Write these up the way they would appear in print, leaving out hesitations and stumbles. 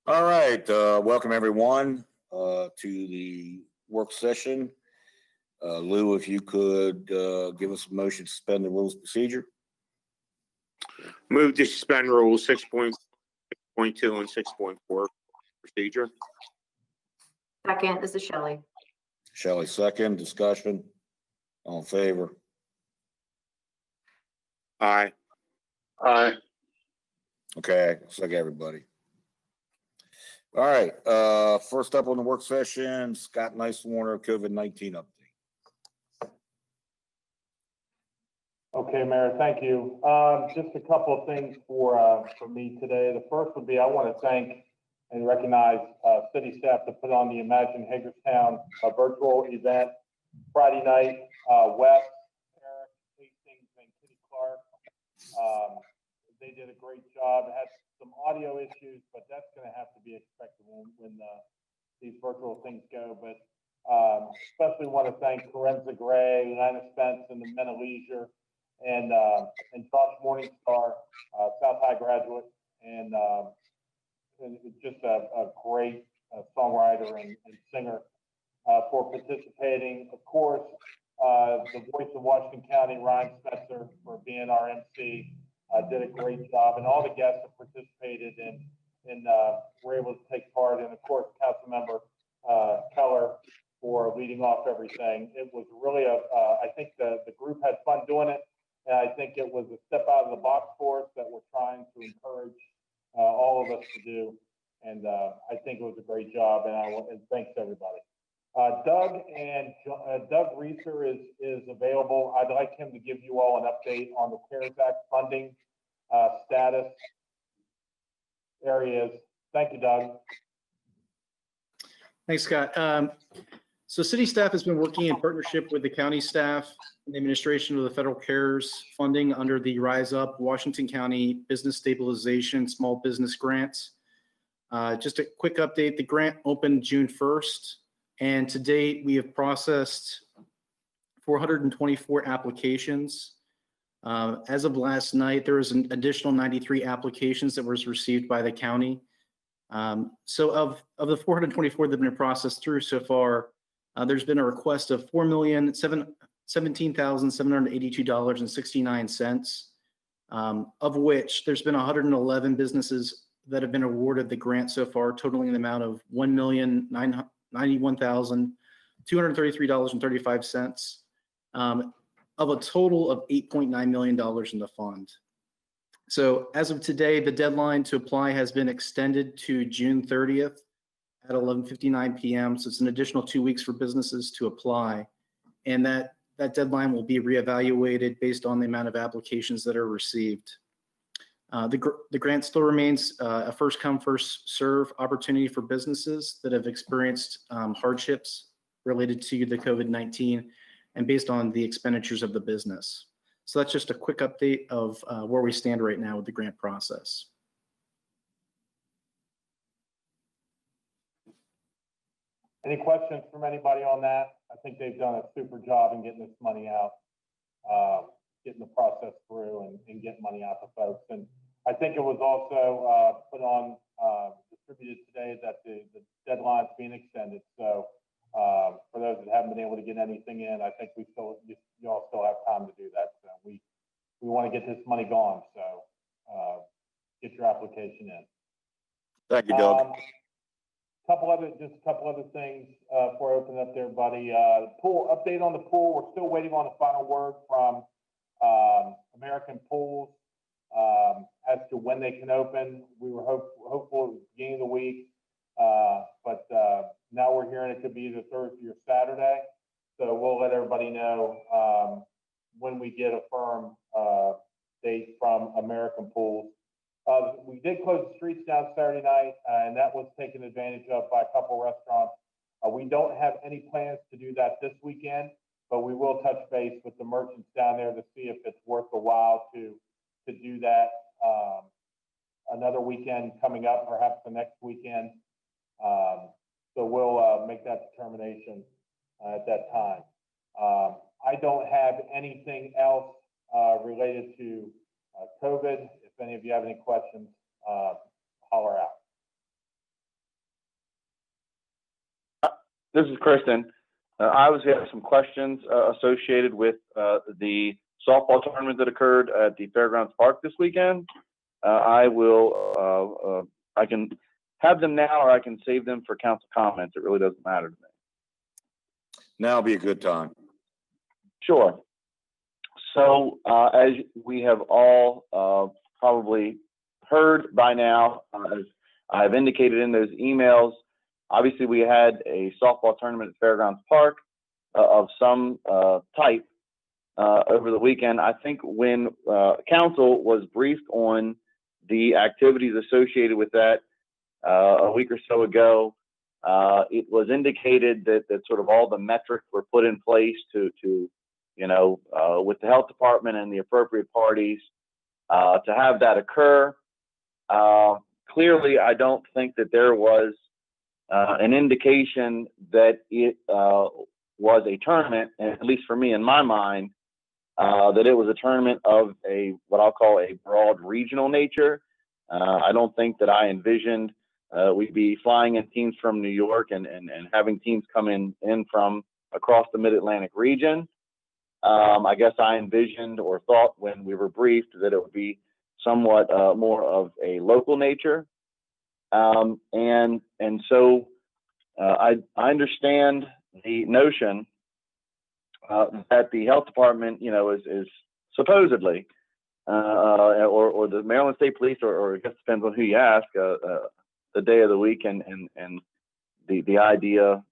All right, welcome everyone to the work session. Lou, if you could give us a motion to suspend the rules of procedure. Move to suspend rules 6.2 and 6.4 procedure. Second, this is Shelley. Shelley, second. Discussion. All in favor? Aye. Aye. Okay, looks like everybody. All right, first up on the work session, Scott Nicewarner, COVID-19 update. Okay, Mayor, thank you. Just a couple of things for me today. The first would be I want to thank and recognize city staff to put on the Imagine Hagerstown virtual event Friday night. Wes, Eric, Hastings, and Kitty Clark. They did a great job. It had some audio issues, but that's going to have to be expected when these virtual things go. But especially want to thank Corenza Gray, Lana Spence, and the Men of Leisure, and Josh Morningstar, South High graduate, and just a great songwriter and singer for participating. Of course, the voice of Washington County, Ryan Spencer, for being our MC. Did a great job, and all the guests that participated and were able to take part. And of course, Councilmember Keller for leading off everything. It was really I think the group had fun doing it, and I think it was a step out of the box for us that we're trying to encourage all of us to do. And I think it was a great job, and thanks to everybody. Doug Reeser is available. I'd like him to give you all an update on the CARES Act funding status areas. Thank you, Doug. Thanks, Scott. So city staff has been working in partnership with the county staff and the administration of the federal CARES funding under the Rise Up Washington County Business Stabilization Small Business Grants. Just a quick update, the grant opened June 1st. And to date, we have processed 424 applications. As of last night, there was an additional 93 applications that was received by the county. So of the 424 that have been processed through so far, there's been a request of $4,017,782.69, of which there's been 111 businesses that have been awarded the grant so far, totaling the amount of $1,091,233.35, of a total of $8.9 million in the fund. So as of today, the deadline to apply has been extended to June 30th at 11:59 p.m. So it's an additional 2 weeks for businesses to apply. And that deadline will be reevaluated based on the amount of applications that are received. The grant still remains a first come, first serve opportunity for businesses that have experienced hardships related to the COVID-19 and based on the expenditures of the business. So that's just a quick update of where we stand right now with the grant process. Any questions from anybody on that? I think they've done a super job in getting this money out, getting the process through and getting money out to folks. And I think it was also put on, distributed today that the deadline's being extended. So for those that haven't been able to get anything in, I think you all still have time to do that. So we want to get this money gone. So get your application in. Thank you, Doug. Just a couple other things before I open it up to everybody. Pool update on the pool. We're still waiting on the final word from American Pools as to when they can open. We were hopeful at the beginning of the week, but now we're hearing it could be either Thursday or Saturday. So we'll let everybody know when we get a firm date from American Pools. We did close the streets down Saturday night, and that was taken advantage of by a couple restaurants. We don't have any plans to do that this weekend, but we will touch base with the merchants down there to see if it's worth a while to do that another weekend coming up, perhaps the next weekend. So we'll make that determination at that time. I don't have anything else related to COVID. If any of you have any questions, holler out. This is Kristen. I obviously have some questions associated with the softball tournament that occurred at the Fairgrounds Park this weekend. I can have them now, or I can save them for council comments. It really doesn't matter to me. Now'll be a good time. Sure. So as we have all probably heard by now, as I've indicated in those emails, obviously we had a softball tournament at Fairgrounds Park of some type over the weekend. I think when council was briefed on the activities associated with that a week or so ago, it was indicated that sort of all the metrics were put in place to with the health department and the appropriate parties to have that occur. Clearly, I don't think that there was an indication that it was a tournament, at least for me in my mind, that it was a tournament of what I'll call a broad regional nature. I don't think that I envisioned we'd be flying in teams from New York and having teams come in from across the Mid-Atlantic region. I guess I envisioned or thought when we were briefed that it would be somewhat more of a local nature. And so I understand the notion that the health department, is supposedly, or the Maryland State Police, or I guess it depends on who you ask, the day of the week and the idea,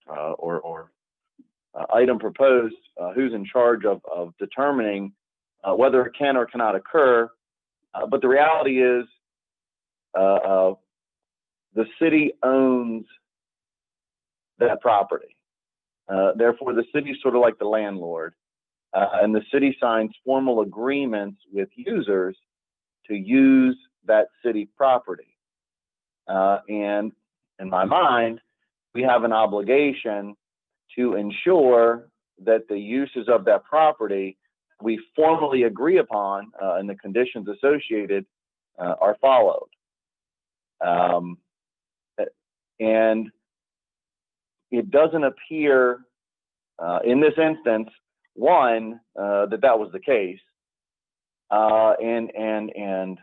or item proposed, who's in charge of determining whether it can or cannot occur. But the reality is the city owns that property. Therefore, the city is sort of like the landlord, and the city signs formal agreements with users to use that city property. And in my mind, we have an obligation to ensure that the uses of that property we formally agree upon and the conditions associated are followed. And it doesn't appear in this instance, one, that was the case, and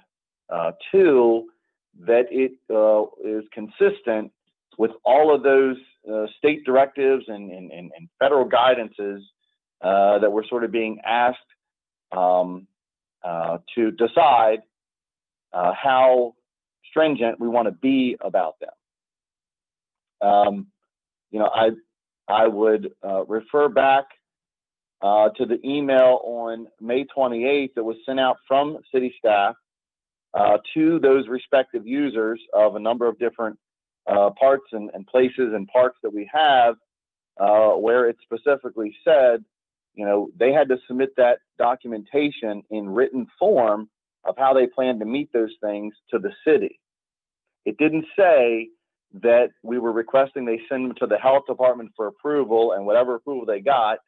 two, that it is consistent with all of those state directives and federal guidances that we're sort of being asked to decide how stringent we want to be about them. I would refer back to the email on May 28th that was sent out from city staff to those respective users of a number of different parts and places and parks that we have, where it specifically said, they had to submit that documentation in written form of how they plan to meet those things to the city. It didn't say that we were requesting they send them to the health department for approval, and whatever approval they got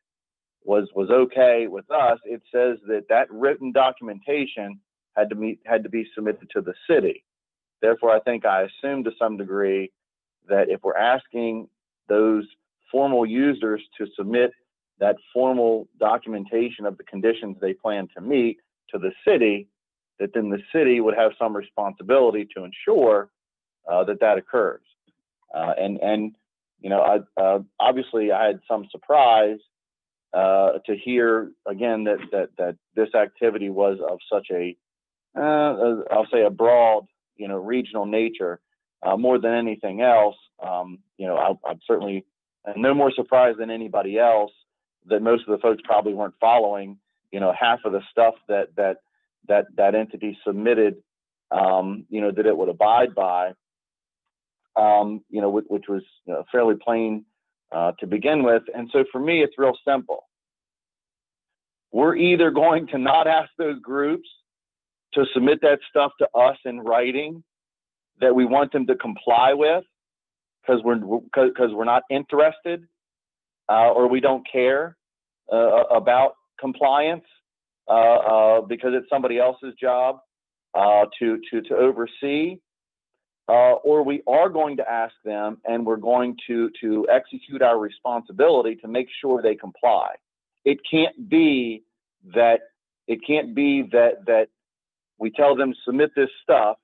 was okay with us. It says that written documentation had to be submitted to the city. Therefore, I think I assume to some degree that if we're asking those formal users to submit that formal documentation of the conditions they plan to meet to the city, that then the city would have some responsibility to ensure that occurs. Obviously I had some surprise to hear again that this activity was of such I'll say a broad, regional nature, more than anything else. I'm certainly no more surprised than anybody else that most of the folks probably weren't following, half of the stuff that entity submitted, that it would abide by, which was fairly plain to begin with. And so for me, it's real simple. We're either going to not ask those groups to submit that stuff to us in writing that we want them to comply with because we're not interested or we don't care about compliance because it's somebody else's job to oversee, or we are going to ask them, and we're going to execute our responsibility to make sure they comply. It can't be that we tell them submit this stuff.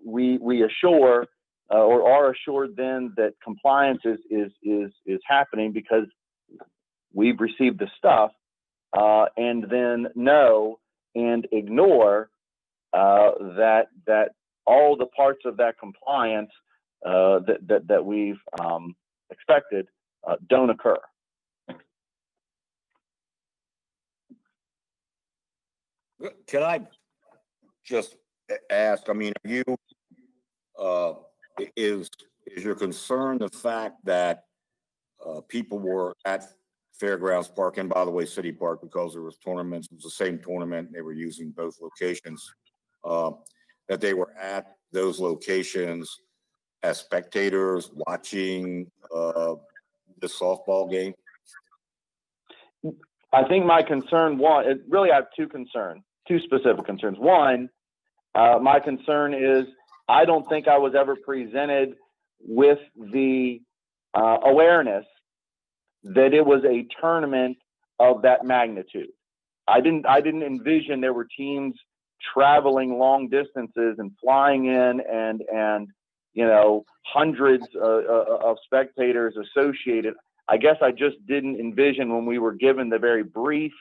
We assure or are assured then that compliance is happening because we've received the stuff, and then know and ignore that all the parts of that compliance that we've expected don't occur. Can I just ask, I mean, are you, is your concern the fact that people were at Fairgrounds Park, and by the way, City Park, because there was tournaments, it was the same tournament, they were using both locations, that they were at those locations as spectators watching the softball game? I think my concern, I have two specific concerns. One, my concern is I don't think I was ever presented with the awareness that it was a tournament of that magnitude. I didn't envision there were teams traveling long distances and flying in and hundreds of spectators associated. I guess I just didn't envision when we were given the very brief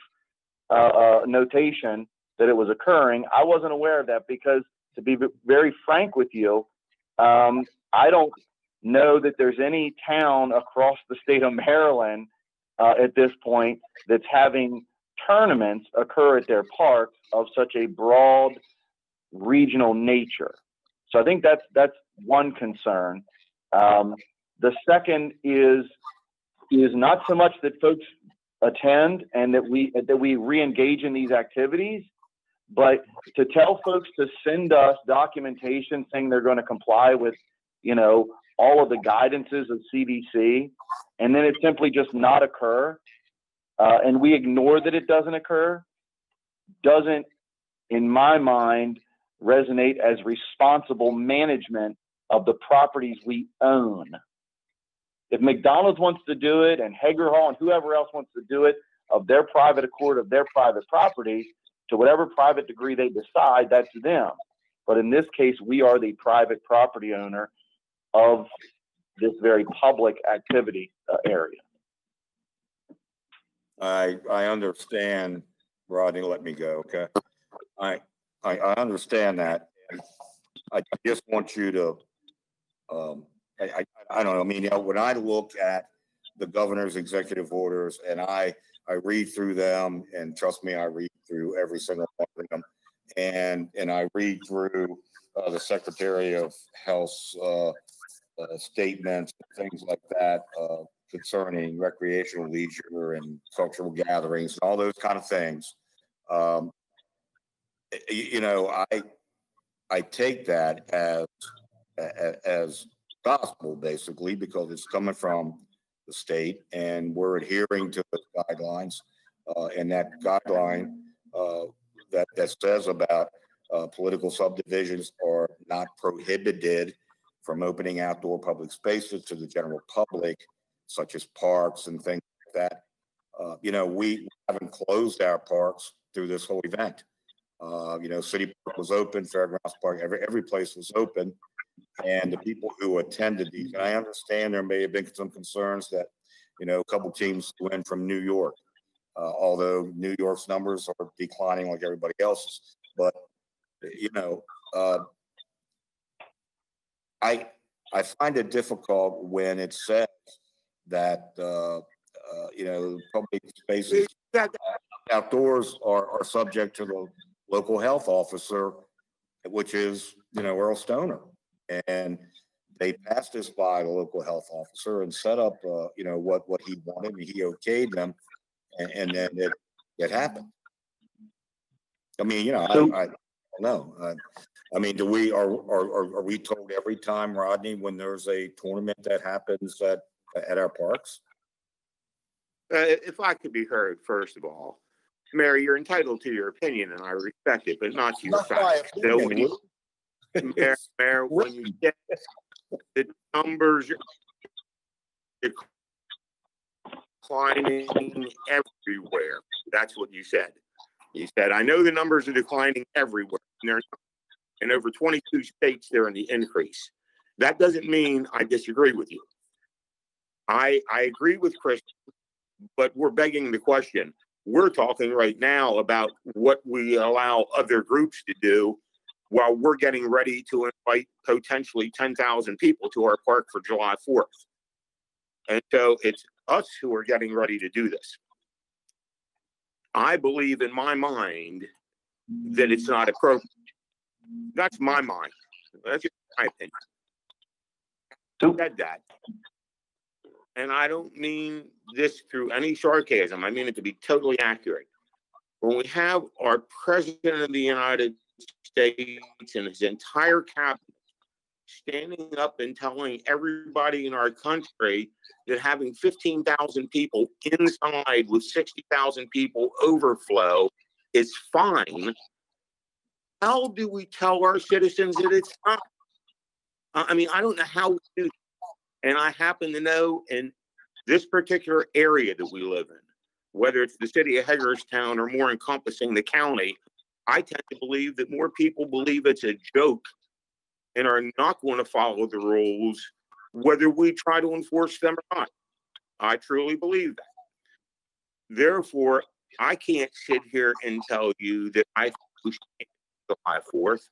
notation that it was occurring. I wasn't aware of that because, to be very frank with you, I don't know that there's any town across the state of Maryland at this point that's having tournaments occur at their parks of such a broad regional nature. So I think that's one concern. The second is not so much that folks attend and that we re-engage in these activities, but to tell folks to send us documentation saying they're going to comply with, all of the guidances of CDC, and then it simply just not occur, and we ignore that it doesn't occur, doesn't, in my mind, resonate as responsible management of the properties we own. If McDonald's wants to do it, and Hager Hall and whoever else wants to do it of their private accord of their private property, to whatever private degree they decide, that's them. But in this case, we are the private property owner of this very public activity area. I understand, Rodney, let me go, okay? I understand that. I just want you to, I don't know, I mean, when I look at the governor's executive orders and I read through them, and trust me, I read through every single one of them, and I read through the Secretary of Health's statements, things like that, concerning recreational leisure and cultural gatherings, all those kind of things. I take that as gospel, basically, because it's coming from the state, and we're adhering to those guidelines, and that guideline that says about political subdivisions are not prohibited from opening outdoor public spaces to the general public, such as parks and things like that. We haven't closed our parks through this whole event. City Park was open, Fairgrounds Park, every place was open. And the people who attended these, and I understand there may have been some concerns that, a couple teams went from New York, although New York's numbers are declining like everybody else's. But, I find it difficult when it says that, public spaces outdoors are subject to the local health officer, which is, Earl Stoner. And they passed this by the local health officer and set up, what he wanted, and he okayed them, and then it happened. I mean, I don't know. I mean, are we told every time, Rodney, when there's a tournament that happens at our parks? If I could be heard, first of all, Mary, you're entitled to your opinion, and I respect it, but not to your facts. So Mayor, when you said the numbers declining everywhere, that's what you said. You said, I know the numbers are declining everywhere. And they're in over 22 states, they're in the increase. That doesn't mean I disagree with you. I agree with Chris, but we're begging the question. We're talking right now about what we allow other groups to do while we're getting ready to invite potentially 10,000 people to our park for July 4th. And so it's us who are getting ready to do this. I believe in my mind that it's not appropriate. That's my mind. That's just my opinion. Who said that? And I don't mean this through any sarcasm. I mean it to be totally accurate. When we have our President of the United States and his entire cabinet standing up and telling everybody in our country that having 15,000 people inside with 60,000 people overflow is fine, how do we tell our citizens that it's not? I mean, I don't know how we do. And I happen to know in this particular area that we live in, whether it's the city of Hagerstown or more encompassing the county, I tend to believe that more people believe it's a joke and are not going to follow the rules, whether we try to enforce them or not. I truly believe that. Therefore, I can't sit here and tell you that I think we should July 4th.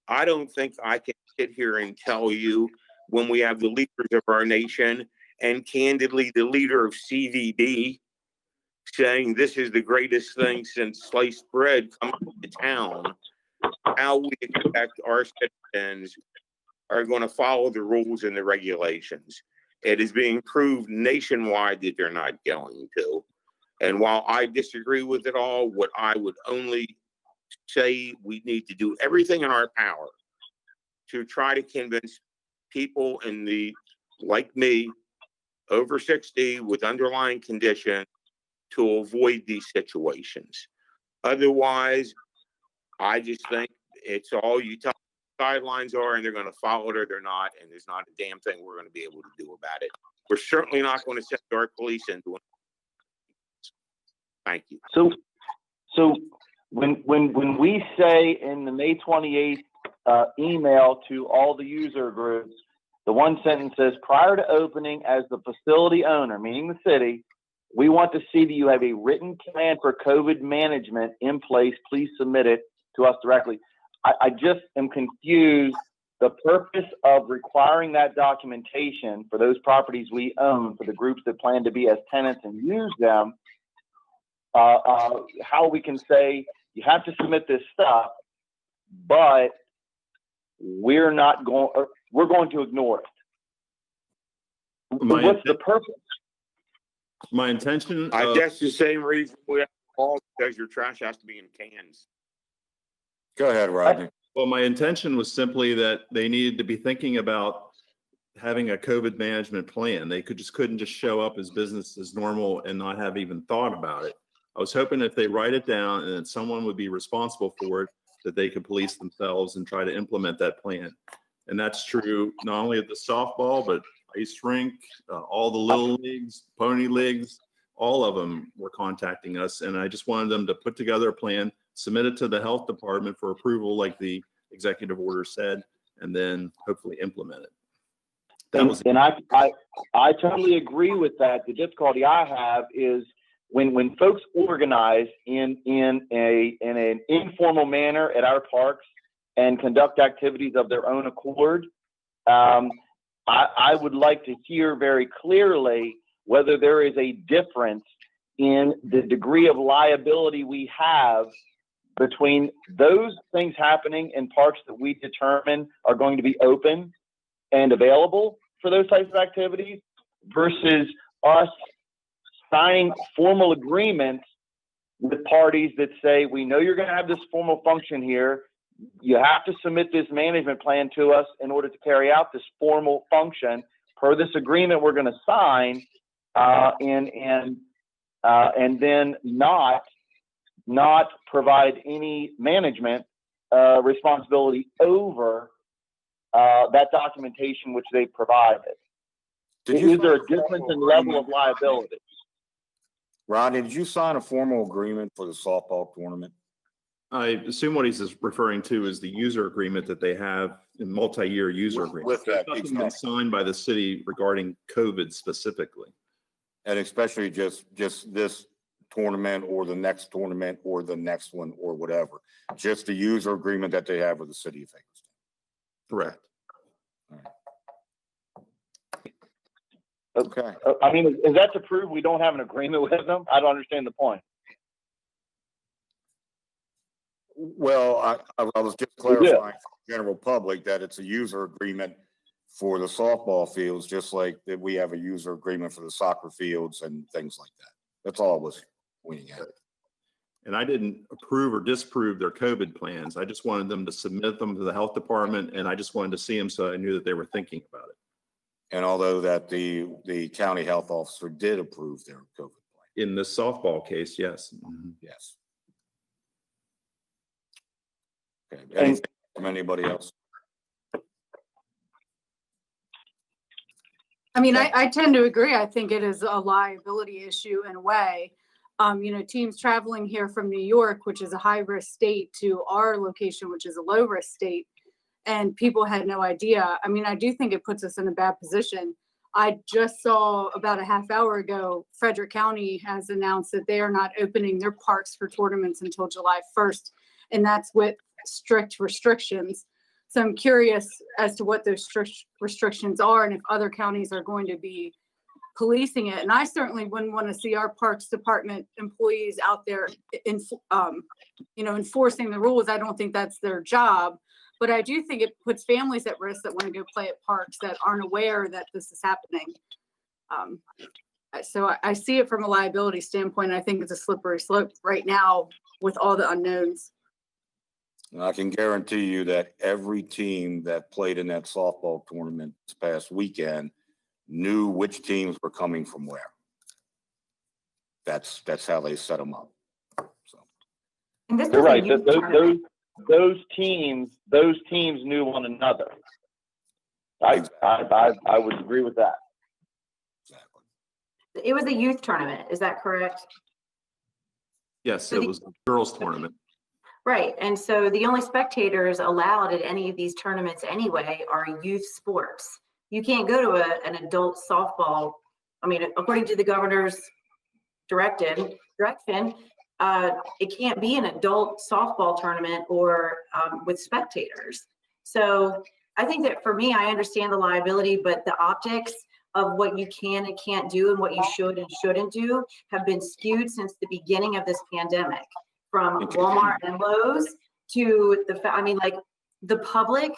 I don't think I can sit here and tell you when we have the leaders of our nation and candidly the leader of CDB saying this is the greatest thing since sliced bread coming to town, how we expect our citizens are going to follow the rules and the regulations. It is being proved nationwide that they're not going to. And while I disagree with it all, what I would only say, we need to do everything in our power to try to convince people in the, like me, over 60 with underlying conditions to avoid these situations. Otherwise, I just think it's all you tell guidelines are, and they're going to follow it or they're not, and there's not a damn thing we're going to be able to do about it. We're certainly not going to send our police into it. Thank you. So when we say in the May 28th email to all the user groups, the one sentence says, prior to opening as the facility owner, meaning the city, we want to see that you have a written plan for COVID management in place. Please submit it to us directly. I just am confused. The purpose of requiring that documentation for those properties we own, for the groups that plan to be as tenants and use them, how we can say you have to submit this stuff, but we're going to ignore it. What's the purpose? My intention. I guess the same reason we have all, because your trash has to be in cans. Go ahead, Rodney. Well, my intention was simply that they needed to be thinking about having a COVID management plan. They couldn't just show up as business as normal and not have even thought about it. I was hoping if they write it down and that someone would be responsible for it, that they could police themselves and try to implement that plan. And that's true not only at the softball, but ice rink, all the little leagues, pony leagues, all of them were contacting us. And I just wanted them to put together a plan, submit it to the health department for approval, like the executive order said, and then hopefully implement it. And I totally agree with that. The difficulty I have is when folks organize in an informal manner at our parks and conduct activities of their own accord, I would like to hear very clearly whether there is a difference in the degree of liability we have between those things happening in parks that we determine are going to be open and available for those types of activities versus us signing formal agreements with parties that say, we know you're going to have this formal function here. You have to submit this management plan to us in order to carry out this formal function per this agreement we're going to sign, and then not provide any management responsibility over that documentation which they provided. Is there a difference in level of liability? Rodney, did you sign a formal agreement for the softball tournament? I assume what he's referring to is the user agreement that they have, in multi-year user agreement. With that, Nothing been signed by the city regarding COVID specifically. And especially just this tournament or the next tournament or the next one or whatever. Just the user agreement that they have with the city of Hagerstown. Correct. Okay. I mean, is that to prove we don't have an agreement with them? I don't understand the point. Well, I was just clarifying for the general public that it's a user agreement for the softball fields, just like that we have a user agreement for the soccer fields and things like that. That's all I was pointing at. And I didn't approve or disapprove their COVID plans. I just wanted them to submit them to the health department, and I just wanted to see them so I knew that they were thinking about it. And although that the county health officer did approve their COVID plan. In this softball case, yes. Mm-hmm. Yes. Okay. Anything from anybody else? I mean, I tend to agree. I think it is a liability issue in a way. Teams traveling here from New York, which is a high-risk state, to our location, which is a low-risk state, and people had no idea. I mean, I do think it puts us in a bad position. I just saw about a half hour ago, Frederick County has announced that they are not opening their parks for tournaments until July 1st, and that's with strict restrictions. So I'm curious as to what those strict restrictions are and if other counties are going to be policing it. And I certainly wouldn't want to see our Parks Department employees out there enforcing the rules. I don't think that's their job. But I do think it puts families at risk that want to go play at parks that aren't aware that this is happening. So I see it from a liability standpoint. I think it's a slippery slope right now with all the unknowns. And I can guarantee you that every team that played in that softball tournament this past weekend knew which teams were coming from where. That's how they set them up. So. And this You're was a right. youth tournament. Those teams knew one another. I would agree with that. Exactly. It was a youth tournament. Is that correct? Yes, it was a girls' tournament. Right. And so the only spectators allowed at any of these tournaments anyway are youth sports. You can't go to an adult softball. I mean, according to the governor's direction, it can't be an adult softball tournament or with spectators. So I think that for me, I understand the liability, but the optics of what you can and can't do and what you should and shouldn't do have been skewed since the beginning of this pandemic, from Walmart and Lowe's to the public.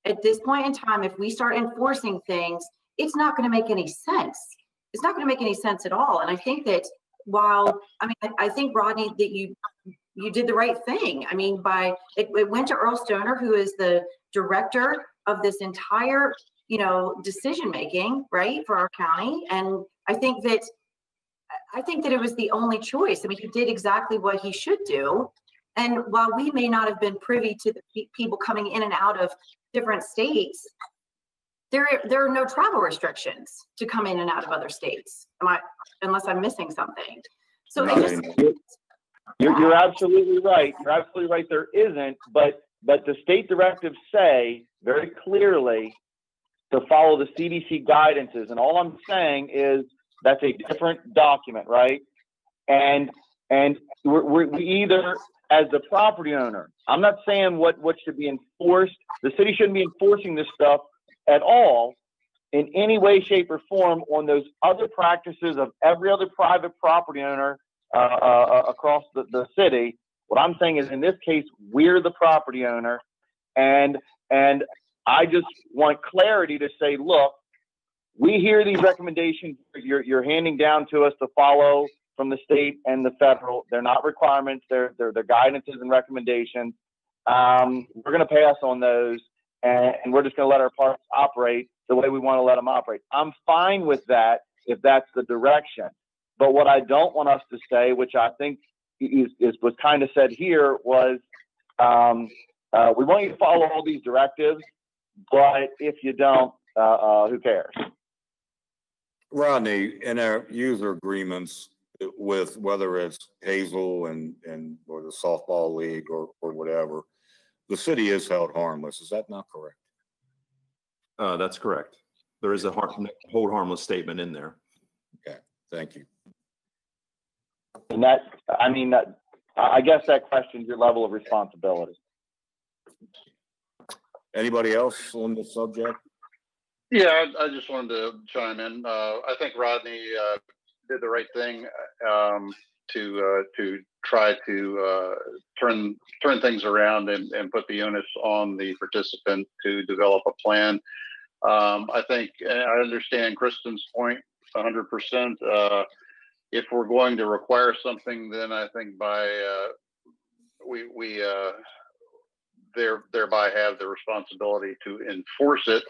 At this point in time, if we start enforcing things, it's not going to make any sense. It's not going to make any sense at all. And I think that I think, Rodney, that you did the right thing. I mean, it went to Earl Stoner, who is the director of this entire, decision making, right, for our county. And I think that it was the only choice. I mean, he did exactly what he should do. And while we may not have been privy to the people coming in and out of different states, there are no travel restrictions to come in and out of other states. Unless I'm missing something. So you're absolutely right. You're absolutely right. There isn't, but the state directives say very clearly to follow the CDC guidances. And all I'm saying is that's a different document, right? And we either, as the property owner, I'm not saying what should be enforced. The city shouldn't be enforcing this stuff at all in any way, shape, or form on those other practices of every other private property owner across the city. What I'm saying is, in this case, we're the property owner, and I just want clarity to say, look, we hear these recommendations you're handing down to us to follow from the state and the federal. They're not requirements. They're guidances and recommendations. We're going to pass on those, and we're just going to let our parks operate the way we want to let them operate. I'm fine with that if that's the direction. But what I don't want us to say, which I think was kind of said here, was We want you to follow all these directives, but if you don't, who cares? Rodney, in our user agreements with whether it's Hazel and or the softball league or whatever, the city is held harmless. Is that not correct? That's correct. There is a hold harmless statement in there. Okay, thank you. And that, I mean, I guess that questions your level of responsibility. Anybody else on this subject? Yeah, I just wanted to chime in. I think Rodney did the right thing to try to turn things around and put the onus on the participant to develop a plan. I think I understand Kristen's point 100%. If we're going to require something, then I think by we thereby have the responsibility to enforce it.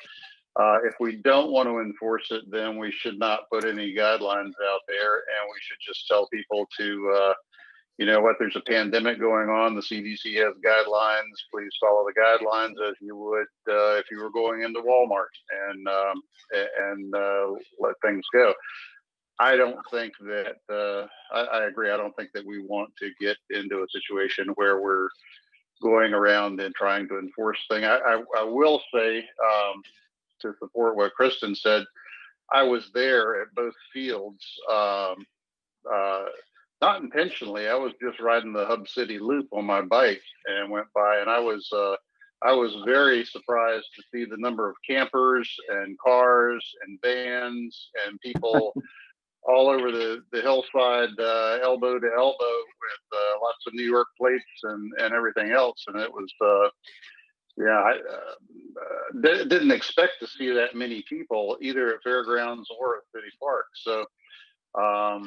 If we don't want to enforce it, then we should not put any guidelines out there, and we should just tell people to, you know what, there's a pandemic going on. The CDC has guidelines. Please follow the guidelines as you would if you were going into Walmart, and let things go. I don't think that, I agree. I don't think that we want to get into a situation where we're going around and trying to enforce things. I will say, to support what Kristen said, I was there at both fields, not intentionally. I was just riding the Hub City Loop on my bike and went by, and I was very surprised to see the number of campers and cars and vans and people all over the hillside, elbow to elbow, with lots of New York plates and everything else. And it was, I didn't expect to see that many people either at fairgrounds or at City Park. So I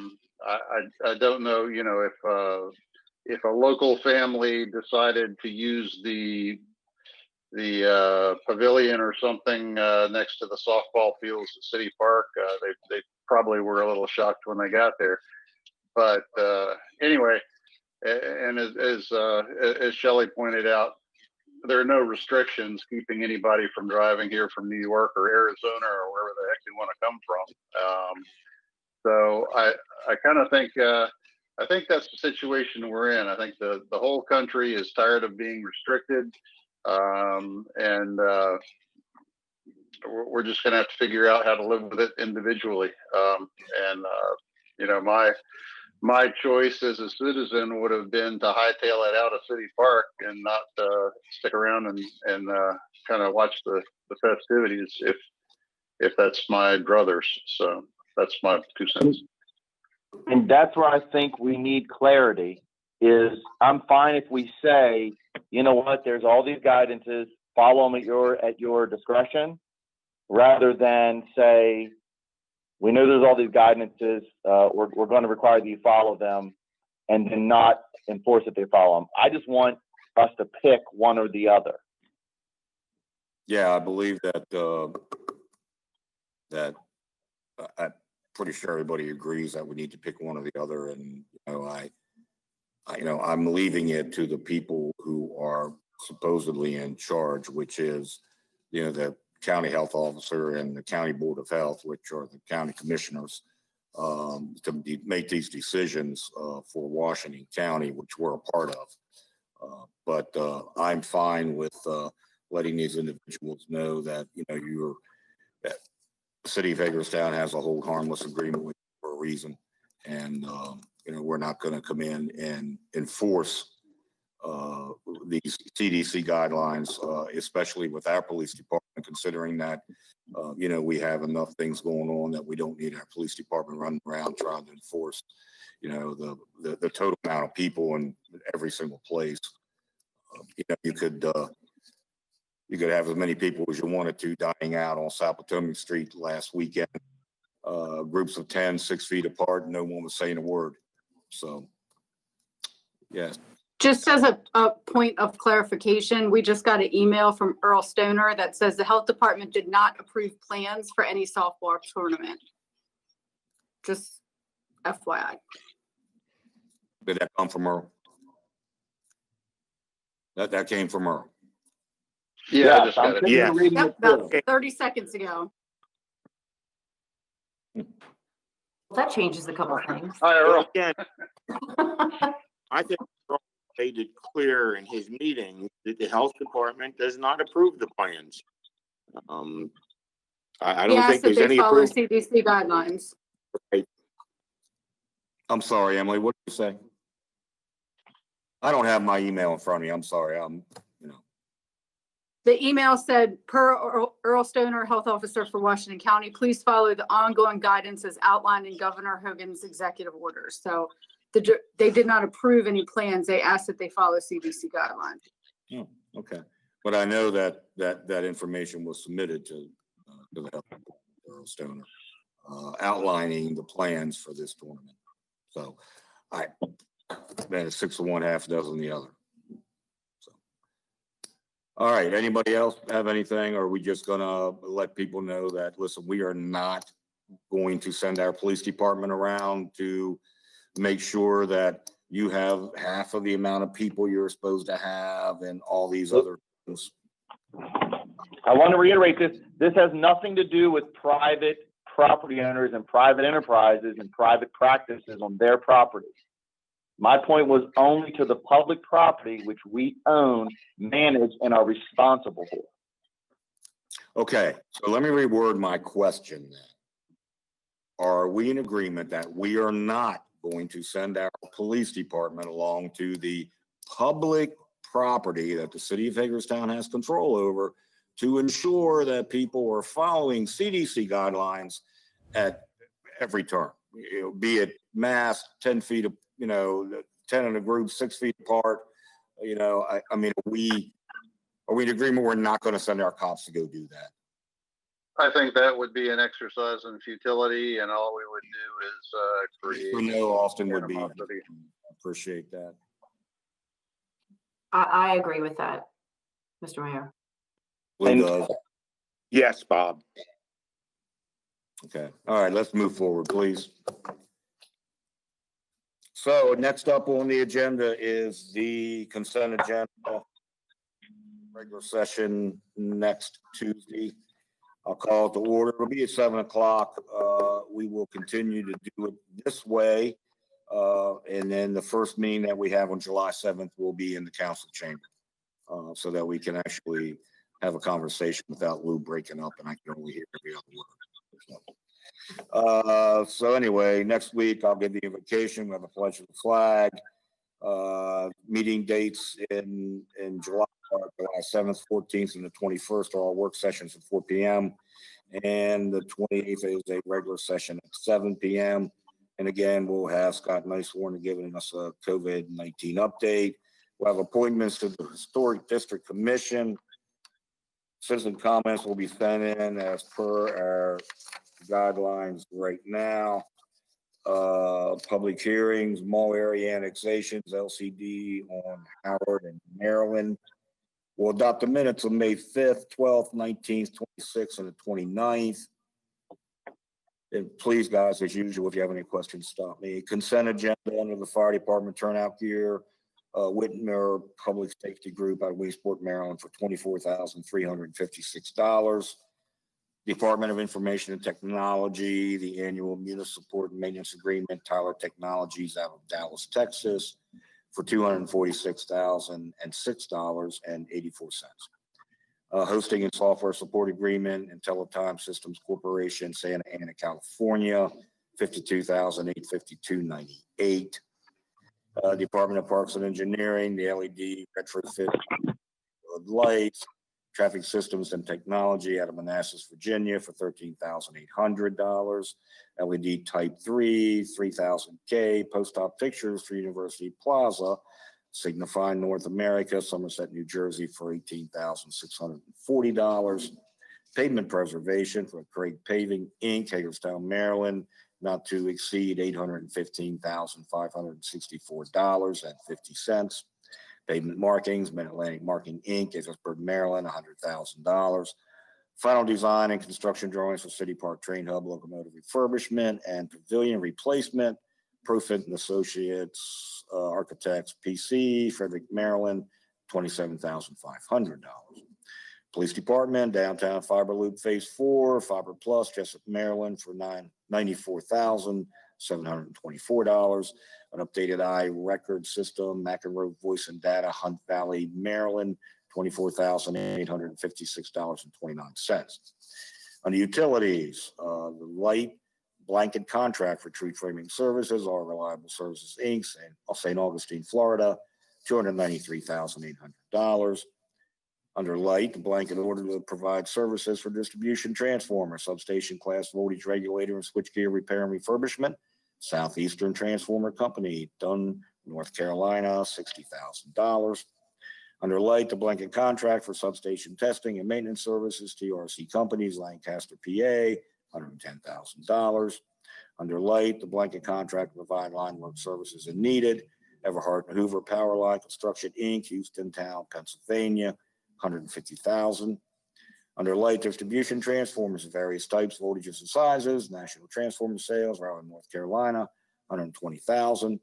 don't know, you know, if a local family decided to use the pavilion or something next to the softball fields at City Park, they probably were a little shocked when they got there. But anyway, and as Shelley pointed out, there are no restrictions keeping anybody from driving here from New York or Arizona or wherever the heck they want to come from. So I kind of think I think that's the situation we're in. I think the whole country is tired of being restricted, and we're just going to have to figure out how to live with it individually. You know, my choice as a citizen would have been to hightail it out of City Park and not stick around and kind of watch the festivities if that's my druthers. So that's my 2 cents. And that's where I think we need clarity. Is I'm fine if we say, you know what, there's all these guidances, follow them at your discretion, rather than say, we know there's all these guidances, we're going to require that you follow them, and then not enforce that they follow them. I just want us to pick one or the other. Yeah, I believe that I'm pretty sure everybody agrees that we need to pick one or the other. And I'm leaving it to the people who are supposedly in charge, which is, the county health officer and the county board of health, which are the county commissioners, to make these decisions for Washington County, which we're a part of. But I'm fine with letting these individuals know that, that the city of Hagerstown has a hold harmless agreement with you for a reason. And, we're not going to come in and enforce these CDC guidelines, especially with our police department, considering that, we have enough things going on that we don't need our police department running around trying to enforce, the total amount of people in every single place. You could have as many people as you wanted to dining out on South Potomac Street last weekend, groups of 10, 6 feet apart, no one was saying a word. So, yes. Just as a point of clarification, we just got an email from Earl Stoner that says the health department did not approve plans for any softball tournament. Just FYI. Did that come from Earl? That came from Earl. Yeah, I just I'm got it. sitting here Yes. reading Yep, it through. about 30 seconds ago. That changes a couple things. Hi, Well, Earl. again, I think Earl made it clear in his meeting that the health department does not approve the plans. I He don't asked think that there's they any follow approval. CDC guidelines. I'm sorry, Emily, what did you say? I don't have my email in front of me. I'm sorry. The email said, per Earl Stoner, Health Officer for Washington County, please follow the ongoing guidance as outlined in Governor Hogan's executive orders. So they did not approve any plans. They asked that they follow CDC guidelines. Oh, okay. But I know that information was submitted to the health department, Earl Stoner, outlining the plans for this tournament. So man, it's 6 of one, half dozen the other. So, all right. Anybody else have anything? Or are we just gonna let people know that, listen, we are not going to send our police department around to make sure that you have half of the amount of people you're supposed to have and all these other things? I want to reiterate this. This has nothing to do with private property owners and private enterprises and private practices on their property. My point was only to the public property, which we own, manage, and are responsible for. Okay, so let me reword my question then. Are we in agreement that we are not going to send our police department along to the public property that the city of Hagerstown has control over to ensure that people are following CDC guidelines at every turn? Be it mask, 10 feet of, 10 in a group, 6 feet apart. I mean, are we in agreement we're not going to send our cops to go do that? I think that would be an exercise in futility, and all we would do is create. I know Austin would be. animosity. Appreciate that. I agree with that, Mr. Mayor. Lou does. Yes, Bob. Okay. All right, let's move forward, please. So next up on the agenda is the consent agenda. Regular session next Tuesday. I'll call it to order. It'll be at 7 o'clock. We will continue to do it this way. And then the first meeting that we have on July 7th will be in the council chamber, so that we can actually have a conversation without Lou breaking up and I can only hear every other word. So anyway, next week I'll give the invocation. We have a pledge of the flag. Meeting dates in July 7th, 14th, and the 21st are all work sessions at 4 p.m. And the 28th is a regular session at 7 p.m. And again, we'll have Scott Nicewarren giving us a COVID-19 update. We'll have appointments to the Historic District Commission. Citizen comments will be sent in as per our guidelines right now. Public hearings, mall area annexations, LCD on Howard and Maryland. We'll adopt the minutes of May 5th, 12th, 19th, 26th, and the 29th. And please, guys, as usual, if you have any questions, stop me. Consent agenda under the fire department turnout gear. Whitmer Public Safety Group out of Williamsport, Maryland for $24,356. Department of Information and Technology, the annual municipal support and maintenance agreement, Tyler Technologies out of Dallas, Texas for $246,006.84. Hosting and software support agreement, Teletime Systems Corporation, Santa Ana, California, $52,852.98. Department of Parks and Engineering, the LED retrofit lights, Traffic Systems and Technology out of Manassas, Virginia for $13,800. LED Type 3, 3000K. Post-op pictures for University Plaza, Signify North America, Somerset, New Jersey for $18,640. Pavement preservation for Craig Paving, Inc., Hagerstown, Maryland, not to exceed $815,564.50. Pavement markings, Mid-Atlantic Marking, Inc., Gaithersburg, Maryland, $100,000. Final design and construction drawings for City Park Train Hub locomotive refurbishment and pavilion replacement. Profit and Associates, Architects, PC, Frederick, Maryland, $27,500. Police Department, Downtown Fiber Loop Phase 4, Fiber Plus, Jessup, Maryland for $94,724. An updated record system, McEnroe Voice and Data, Hunt Valley, Maryland, $24,856.29. On the utilities, the light blanket contract for tree trimming services, Our Reliable Services, Inc., St. Augustine, Florida, $293,800. Under light, the blanket order to provide services for distribution transformer, substation class voltage regulator, and switchgear repair and refurbishment. Southeastern Transformer Company, Dunn, North Carolina, $60,000. Under light, the blanket contract for substation testing and maintenance services, TRC Companies, Lancaster, PA, $110,000. Under light, the blanket contract to provide line work services as needed, Everhart and Hoover Power Line Construction, Inc., Houston Town, Pennsylvania, $150,000. Under light, distribution transformers of various types, voltages, and sizes, National Transformer Sales, Raleigh, North Carolina, $120,000.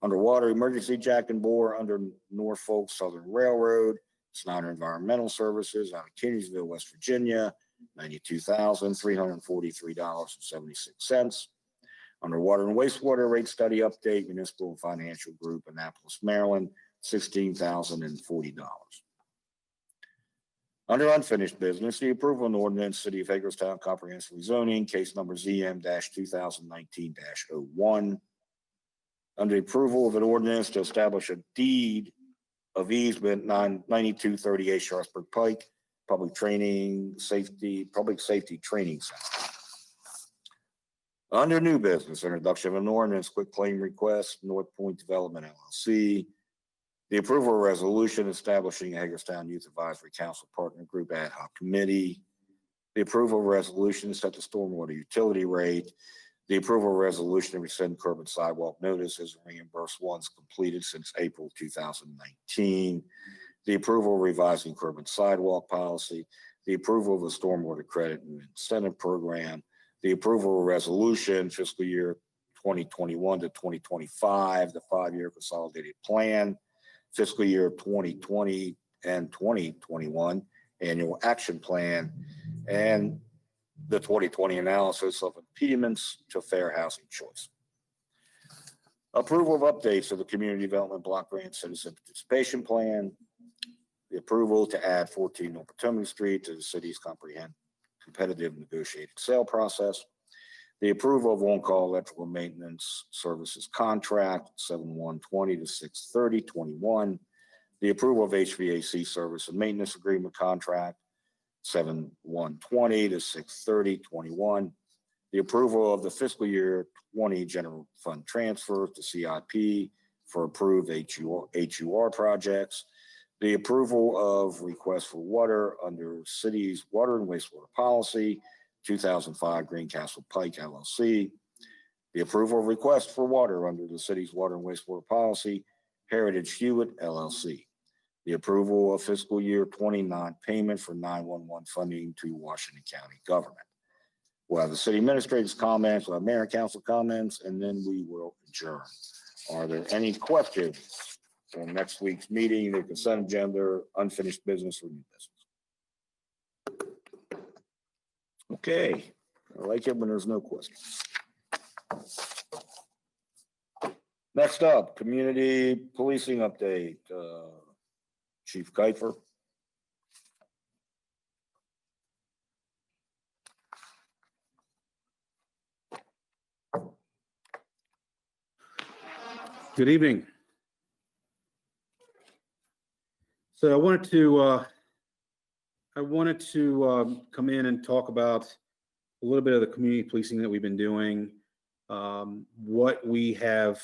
Underwater emergency jack and bore under Norfolk Southern Railroad, Snyder Environmental Services out of Kingsville, West Virginia, $92,343.76. Underwater and wastewater rate study update, Municipal Financial Group, Annapolis, Maryland, $16,040. Under unfinished business, the approval of an ordinance, City of Hagerstown Comprehensive Rezoning, case number ZM-2019-01. Under approval of an ordinance to establish a deed of easement 9238 Sharpsburg Pike, Public Safety Training Center. Under new business, introduction of an ordinance, quick claim request, North Point Development LLC. The approval of resolution establishing Hagerstown Youth Advisory Council Partner Group Ad Hoc Committee. The approval of resolution to set the stormwater utility rate. The approval of resolution to rescind curb and sidewalk notices and reimburse ones completed since April 2019. The approval of revising curb and sidewalk policy. The approval of the stormwater credit and incentive program. The approval of resolution fiscal year 2021 to 2025, the 5-year consolidated plan, fiscal year 2020 and 2021 annual action plan, and the 2020 analysis of impediments to fair housing choice. Approval of updates of the Community Development Block Grant Citizen Participation Plan. The approval to add 14 North Potomac Street to the city's competitive negotiated sale process. The approval of on-call electrical maintenance services contract 7/1/20 to 6/30/21. The approval of HVAC service and maintenance agreement contract 7/1/20 to 6/30/21. The approval of the fiscal year 20 general fund transfers to CIP for approved HUR projects. The approval of request for water under city's water and wastewater policy 2005 Greencastle Pike LLC. The approval of request for water under the city's water and wastewater policy Heritage Hewitt LLC. The approval of fiscal year 29 payment for 911 funding to Washington County government. We'll have the city administrator's comments, we'll have mayor and council comments, and then we will adjourn. Are there any questions for next week's meeting, the consent agenda, unfinished business, or new business? Okay, I like it when there's no questions. Next up, community policing update. Chief Keifer. Good evening. So I wanted to come in and talk about a little bit of the community policing that we've been doing, what we have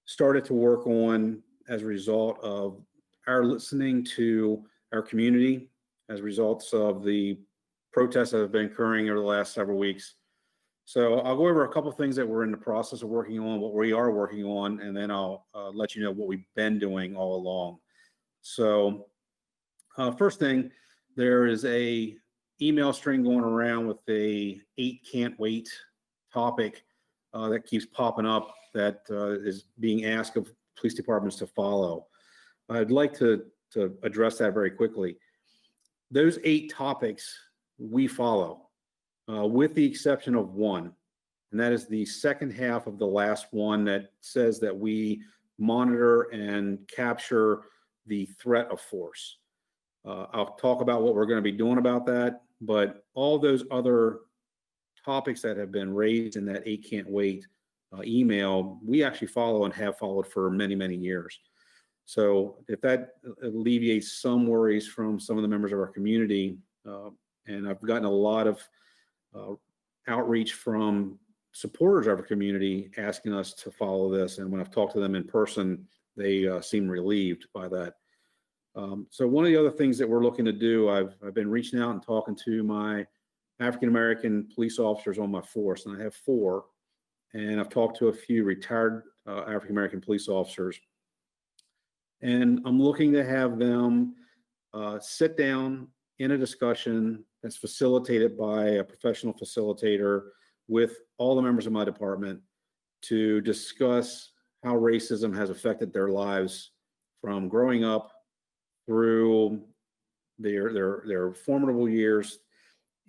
started to work on as a result of our listening to our community, as a result of the protests that have been occurring over the last several weeks. So I'll go over a couple of things that we're in the process of working on, what we are working on, and then I'll let you know what we've been doing all along. So first thing, there is a email string going around with a 8 can't wait topic that keeps popping up that is being asked of police departments to follow. I'd like to address that very quickly. those 8 topics we follow, with the exception of one, and that is the second half of the last one that says that we monitor and capture the threat of force. I'll talk about what we're going to be doing about that, but all those other topics that have been raised in that 8 can't wait email, we actually follow and have followed for many, many years. So if that alleviates some worries from some of the members of our community, and I've gotten a lot of outreach from supporters of our community asking us to follow this. And when I've talked to them in person, they seem relieved by that. So one of the other things that we're looking to do, I've been reaching out and talking to my African-American police officers on my force, and I have 4, and I've talked to a few retired African-American police officers, and I'm looking to have them sit down in a discussion that's facilitated by a professional facilitator with all the members of my department to discuss how racism has affected their lives from growing up through their formidable years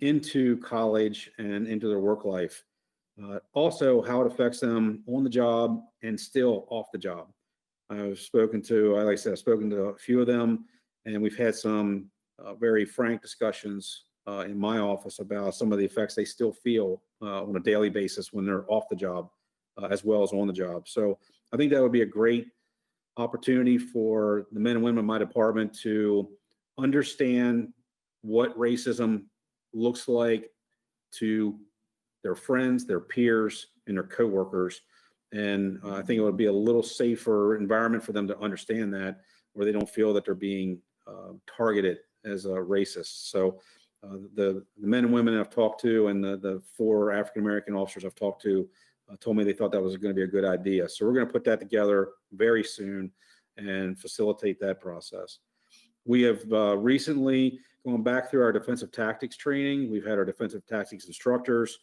into college and into their work life. Also, how it affects them on the job and still off the job. I've spoken to, like I said, I've spoken to a few of them, and we've had some very frank discussions in my office about some of the effects they still feel on a daily basis when they're off the job, as well as on the job. So I think that would be a great opportunity for the men and women in my department to understand what racism looks like to their friends, their peers, and their coworkers. And I think it would be a little safer environment for them to understand that, where they don't feel that they're being targeted as a racist. So the men and women I've talked to and the 4 African-American officers I've talked to told me they thought that was going to be a good idea. So we're going to put that together very soon and facilitate that process. We have recently gone back through our defensive tactics training. We've had our defensive tactics instructors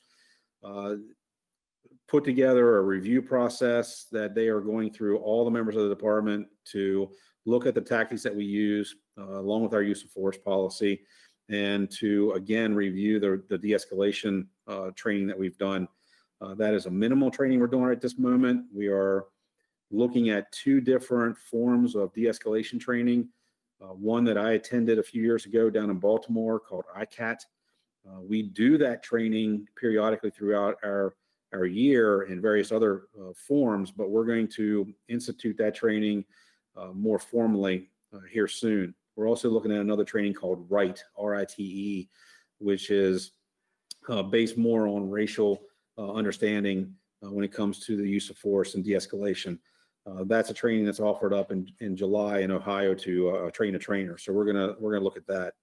put together a review process that they are going through all the members of the department to look at the tactics that we use along with our use of force policy, and to again review the de-escalation training that we've done. That is a minimal training we're doing at this moment. We are looking at 2 different forms of de-escalation training. One that I attended a few years ago down in Baltimore called ICAT. We do that training periodically throughout our year in various other forms, but we're going to institute that training more formally here soon. We're also looking at another training called RITE, R-I-T-E, which is based more on racial understanding when it comes to the use of force and de-escalation. That's a training that's offered up in July in Ohio to train a trainer. So we're gonna look at that.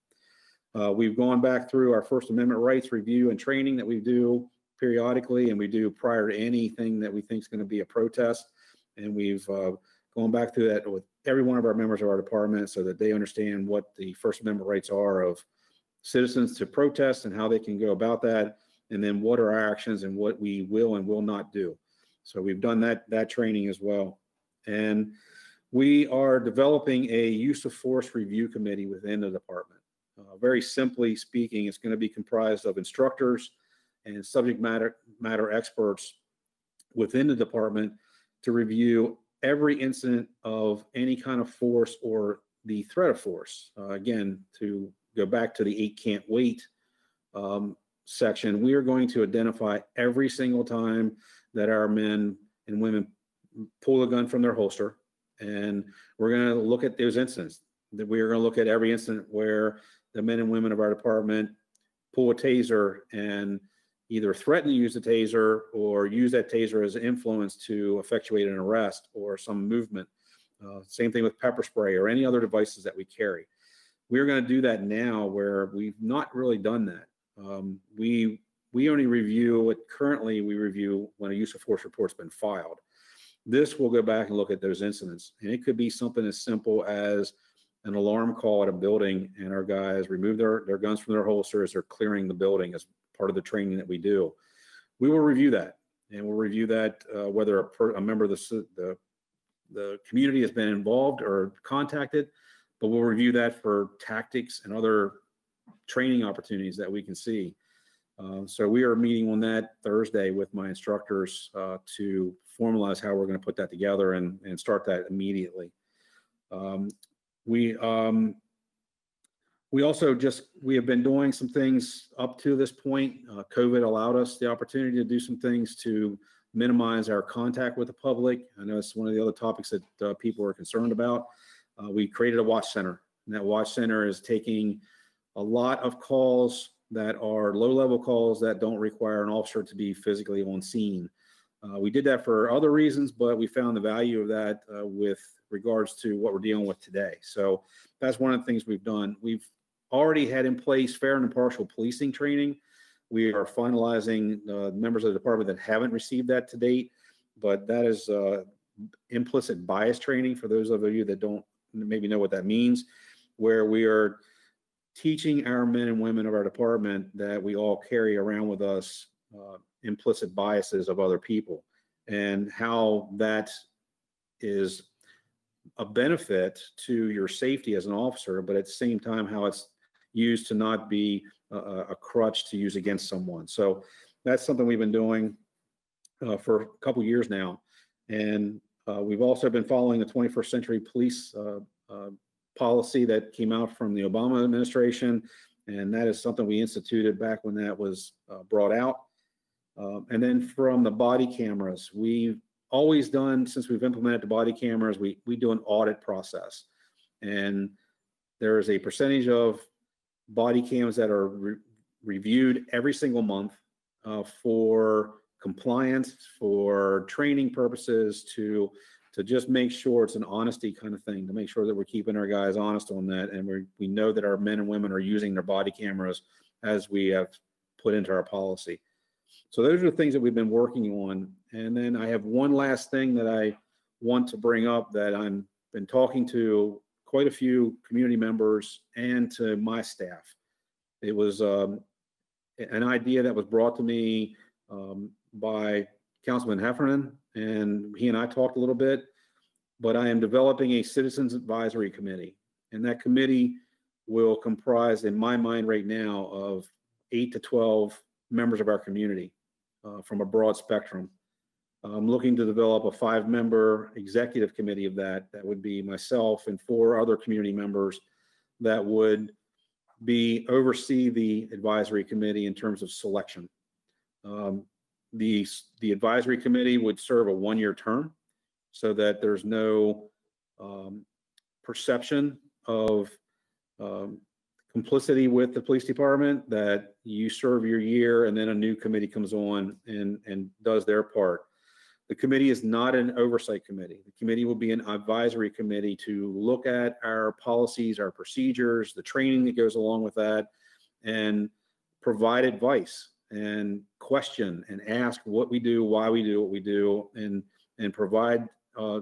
We've gone back through our First Amendment rights review and training that we do periodically, and we do prior to anything that we think is going to be a protest. And we've gone back through that with every one of our members of our department so that they understand what the First Amendment rights are of citizens to protest and how they can go about that, and then what are our actions and what we will and will not do. So we've done that training as well. And we are developing a use of force review committee within the department. Very simply speaking, it's going to be comprised of instructors and subject matter experts within the department to review every incident of any kind of force or the threat of force. Again, to go back to the 8 can't wait section, we are going to identify every single time that our men and women pull a gun from their holster, and we're going to look at those incidents. That we are going to look at every incident where the men and women of our department pull a taser and either threaten to use the taser or use that taser as an influence to effectuate an arrest or some movement. Same thing with pepper spray or any other devices that we carry. We're going to do that now where we've not really done that. We only review it currently. We review when a use of force report's been filed. This will go back and look at those incidents, and it could be something as simple as an alarm call at a building and our guys remove their guns from their holsters. They're clearing the building as part of the training that we do. We will review that, and we'll review that whether a member of the community has been involved or contacted, but we'll review that for tactics and other training opportunities that we can see. So we are meeting on that Thursday with my instructors to formalize how we're going to put that together and start that immediately. We have been doing some things up to this point. COVID allowed us the opportunity to do some things to minimize our contact with the public. I know it's one of the other topics that people are concerned about. We created a watch center, and that watch center is taking a lot of calls that are low-level calls that don't require an officer to be physically on scene. We did that for other reasons, but we found the value of that with regards to what we're dealing with today. So that's one of the things we've done. We've already had in place fair and impartial policing training. We are finalizing members of the department that haven't received that to date, but that is implicit bias training for those of you that don't maybe know what that means, where we are teaching our men and women of our department that we all carry around with us implicit biases of other people, and how that is a benefit to your safety as an officer, but at the same time how it's used to not be a crutch to use against someone. So that's something we've been doing for a couple years now. And we've also been following the 21st Century Police policy that came out from the Obama administration. And that is something we instituted back when that was brought out. And then from the body cameras, we've always done, since we've implemented the body cameras, we do an audit process. And there is a percentage of body cams that are reviewed every single month for compliance, for training purposes, to just make sure it's an honesty kind of thing, to make sure that we're keeping our guys honest on that. And we know that our men and women are using their body cameras as we have put into our policy. So those are the things that we've been working on. And then I have one last thing that I want to bring up that I've been talking to quite a few community members and to my staff. It was an idea that was brought to me by Councilman Heffernan, and he and I talked a little bit, but I am developing a citizens advisory committee, and that committee will comprise, in my mind right now, of 8 to 12 members of our community from a broad spectrum. I'm looking to develop a 5-member executive committee of that. That would be myself and 4 other community members that would oversee the advisory committee in terms of selection. The advisory committee would serve a 1-year term so that there's no perception of complicity with the police department, that you serve your year and then a new committee comes on and does their part. The committee is not an oversight committee. The committee will be an advisory committee to look at our policies, our procedures, the training that goes along with that, and provide advice and question and ask what we do, why we do what we do, and provide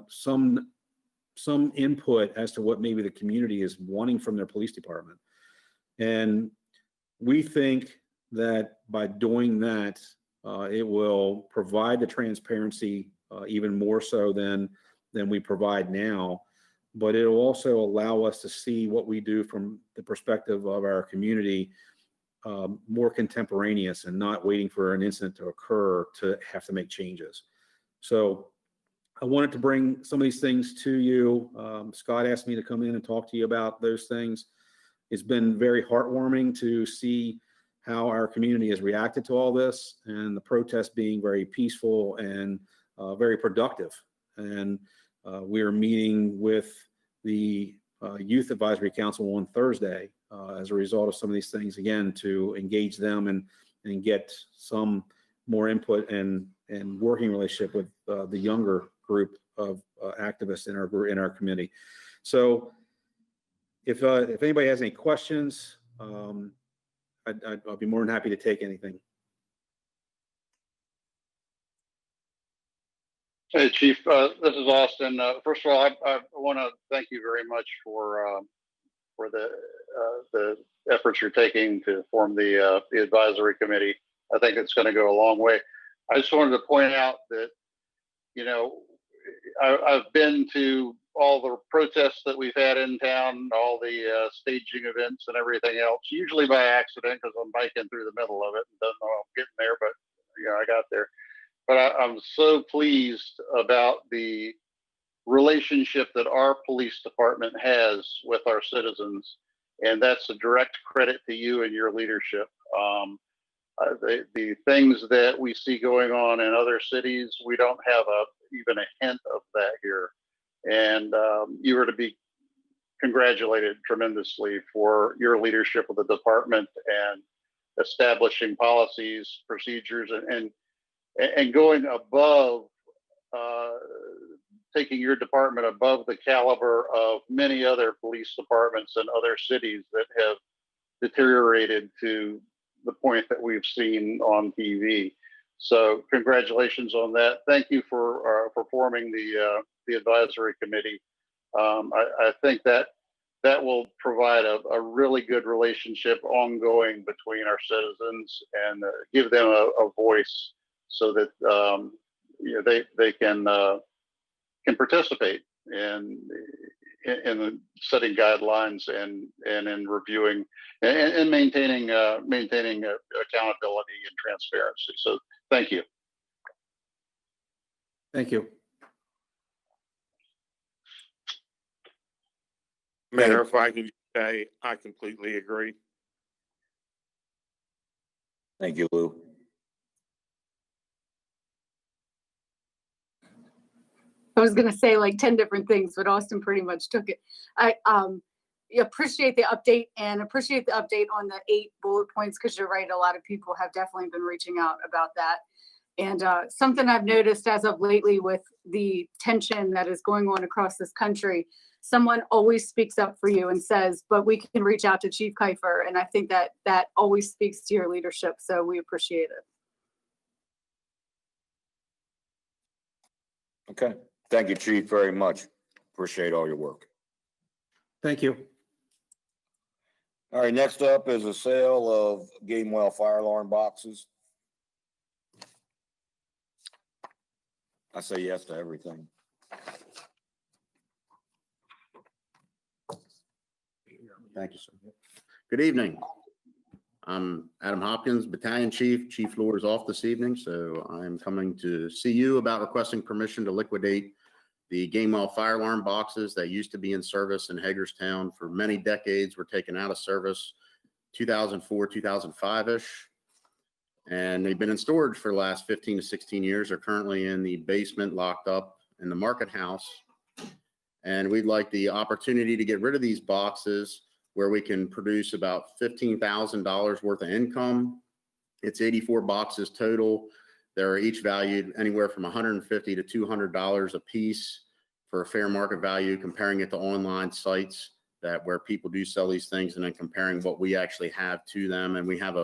some input as to what maybe the community is wanting from their police department. And we think that by doing that, it will provide the transparency even more so than we provide now, but it will also allow us to see what we do from the perspective of our community, more contemporaneous and not waiting for an incident to occur to have to make changes. So I wanted to bring some of these things to you. Scott asked me to come in and talk to you about those things. It's been very heartwarming to see how our community has reacted to all this, and the protests being very peaceful and very productive. And we are meeting with the Youth Advisory Council on Thursday as a result of some of these things, again, to engage them and get some more input and working relationship with the younger group of activists in our committee. So if anybody has any questions, I'll be more than happy to take anything. Hey, Chief, this is Austin. First of all, I want to thank you very much for the efforts you're taking to form the advisory committee. I think it's going to go a long way. I just wanted to point out that, you know, I've been to all the protests that we've had in town, all the staging events and everything else, usually by accident because I'm biking through the middle of it and don't know I'm getting there, but I got there. But I'm so pleased about the relationship that our police department has with our citizens, and that's a direct credit to you and your leadership. The things that we see going on in other cities, we don't have even a hint of that here, and you are to be congratulated tremendously for your leadership of the department and establishing policies, procedures, and going above, taking your department above the caliber of many other police departments in other cities that have deteriorated to the point that we've seen on TV. So congratulations on that. Thank you for forming the advisory committee. I think that will provide a really good relationship ongoing between our citizens and give them a voice so that they can participate in setting guidelines and in reviewing and maintaining accountability and transparency. So thank you. Thank you. Mayor, if I can say, I completely agree. Thank you, Lou. I was going to say like 10 different things, but Austin pretty much took it. I appreciate the update and appreciate the update on the 8 bullet points, because you're right. A lot of people have definitely been reaching out about that. And something I've noticed as of lately with the tension that is going on across this country, someone always speaks up for you and says, but we can reach out to Chief Kiefer. And I think that always speaks to your leadership. So we appreciate it. Okay. Thank you, Chief, very much. Appreciate all your work. Thank you. All right, next up is a sale of Gamewell fire alarm boxes. I say yes to everything. Thank you, sir. Good evening. I'm Adam Hopkins, Battalion Chief. Chief Lure is off this evening, so I'm coming to see you about requesting permission to liquidate the Gamewell fire alarm boxes that used to be in service in Hagerstown for many decades. Were taken out of service 2004, 2005-ish. And they've been in storage for the last 15 to 16 years. They're currently in the basement locked up in the market house. And we'd like the opportunity to get rid of these boxes where we can produce about $15,000 worth of income. It's 84 boxes total. They're each valued anywhere from $150 to $200 a piece for a fair market value, comparing it to online sites where people do sell these things, and then comparing what we actually have to them. And we have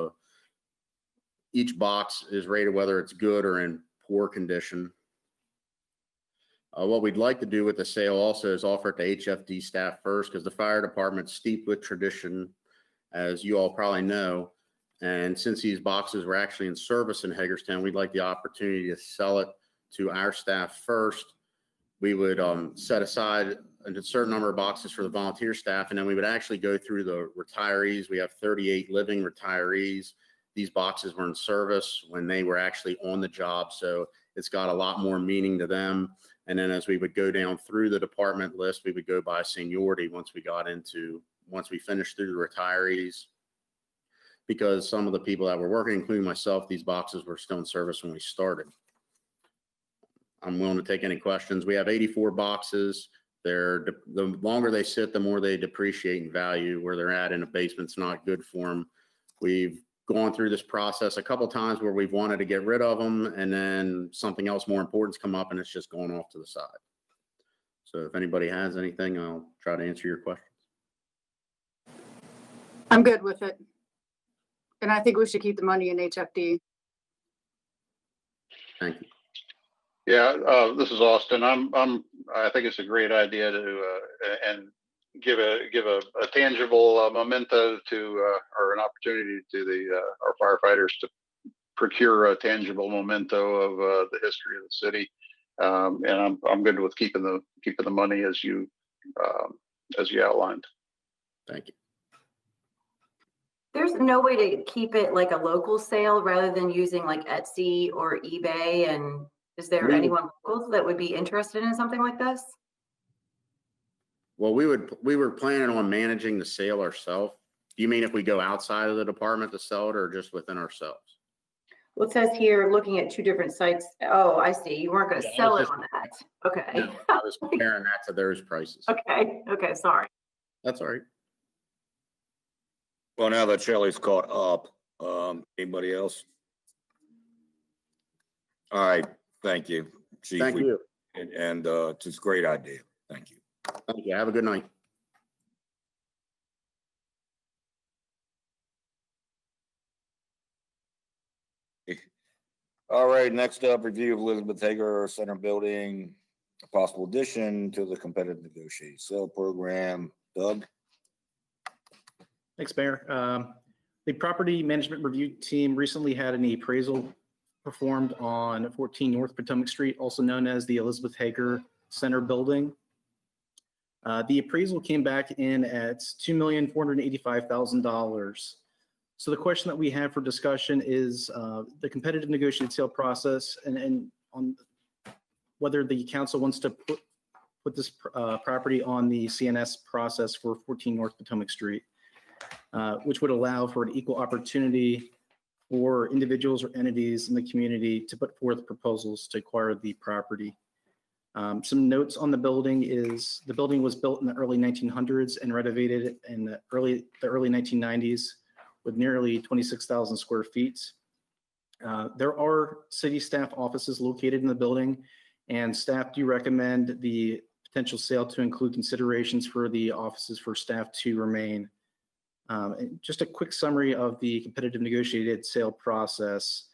each box is rated whether it's good or in poor condition. What we'd like to do with the sale also is offer it to HFD staff first, because the fire department's steeped with tradition, as you all probably know. And since these boxes were actually in service in Hagerstown, we'd like the opportunity to sell it to our staff first. We would set aside a certain number of boxes for the volunteer staff, and then we would actually go through the retirees. We have 38 living retirees. These boxes were in service when they were actually on the job, so it's got a lot more meaning to them. And then as we would go down through the department list, we would go by seniority once we finished through the retirees, because some of the people that were working, including myself, these boxes were still in service when we started. I'm willing to take any questions. We have 84 boxes. The longer they sit, the more they depreciate in value. Where they're at in a basement's not good for them. We've gone through this process a couple times where we've wanted to get rid of them, and then something else more important's come up and it's just gone off to the side. So if anybody has anything, I'll try to answer your questions. I'm good with it. And I think we should keep the money in HFD. Thank you. Yeah, this is Austin. I think it's a great idea to and give a tangible memento to or an opportunity to our firefighters to procure a tangible memento of the history of the city. And I'm good with keeping the money as you outlined. Thank you. There's no way to keep it like a local sale rather than using like Etsy or eBay. And is there anyone local that would be interested in something like this? Well, we were planning on managing the sale ourselves. Do you mean if we go outside of the department to sell it or just within ourselves? Well, it says here, looking at two different sites. Oh, I see. You weren't going to Yeah, sell it on that. Okay. No, I was comparing that to those prices. Okay. Okay. Sorry. That's all right. Well, now that Shelley's caught up, anybody else? All right, thank you, Chief. Thank you. And it's a great idea. Thank you. Thank you. Have a good night. All right, next up, review of Elizabeth Hager Center Building, a possible addition to the competitive negotiating sale program. Doug? Thanks, Mayor. The property management review team recently had an appraisal performed on 14 North Potomac Street, also known as the Elizabeth Hager Center Building. The appraisal came back in at $2,485,000. So the question that we have for discussion is the competitive negotiated sale process and on whether the council wants to put this property on the CNS process for 14 North Potomac Street, which would allow for an equal opportunity for individuals or entities in the community to put forth proposals to acquire the property. Some notes on the building is the building was built in the early 1900s and renovated in the early 1990s with nearly 26,000 square feet. There are city staff offices located in the building, and staff do recommend the potential sale to include considerations for the offices for staff to remain. And just a quick summary of the competitive negotiated sale process.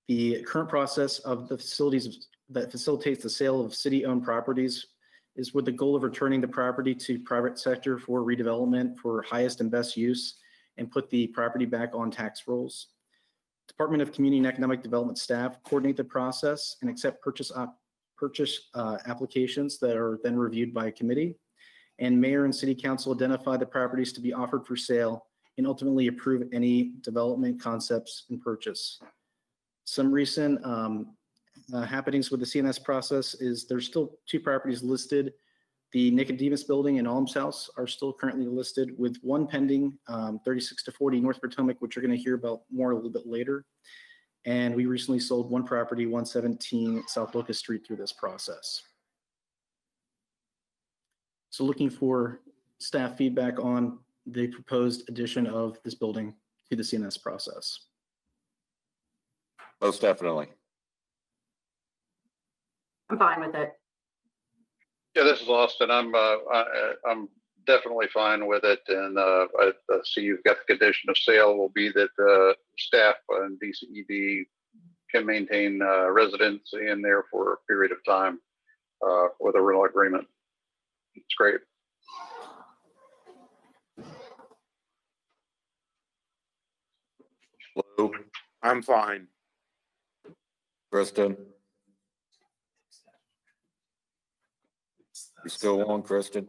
The current process of the facilities that facilitates the sale of city-owned properties is with the goal of returning the property to private sector for redevelopment for highest and best use and put the property back on tax rolls. Department of Community and Economic Development staff coordinate the process and accept purchase applications that are then reviewed by a committee. And mayor and city council identify the properties to be offered for sale and ultimately approve any development concepts and purchase. Some recent happenings with the CNS process is there's still two properties listed. The Nicodemus Building and Alms House are still currently listed with one pending, 36 to 40 North Potomac, which you're going to hear about more a little bit later. And we recently sold one property, 117 South Locust Street, through this process. So looking for staff feedback on the proposed addition of this building to the CNS process. Most definitely. I'm fine with it. Yeah, this is Austin. I'm definitely fine with it, and I see you've got the condition of sale will be that staff and DCED can maintain residency in there for a period of time with a rental agreement. It's great. Lou, I'm fine. Kristen? You still on, Kristen?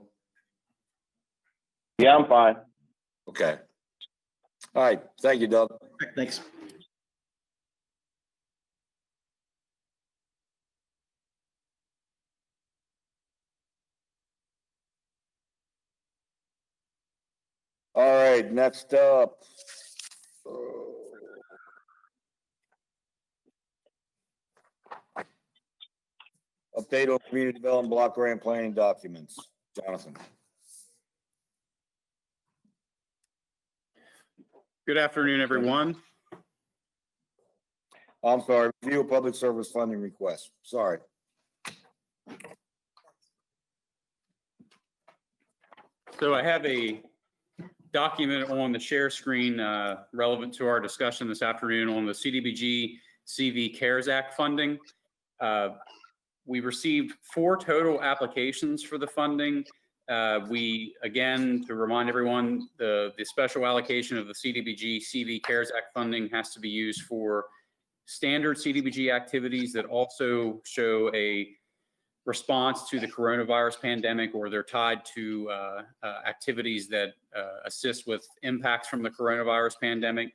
Yeah, I'm fine. Okay. All right, thank you, Doug. Thanks. All right, next up. Update on community development block grant planning documents. Jonathan. Good afternoon, everyone. I'm sorry, review of public service funding request. Sorry. So I have a document on the share screen relevant to our discussion this afternoon on the CDBG CV CARES Act funding. We received 4 total applications for the funding. Again, to remind everyone, the special allocation of the CDBG CV CARES Act funding has to be used for standard CDBG activities that also show a response to the coronavirus pandemic, or they're tied to activities that assist with impacts from the coronavirus pandemic.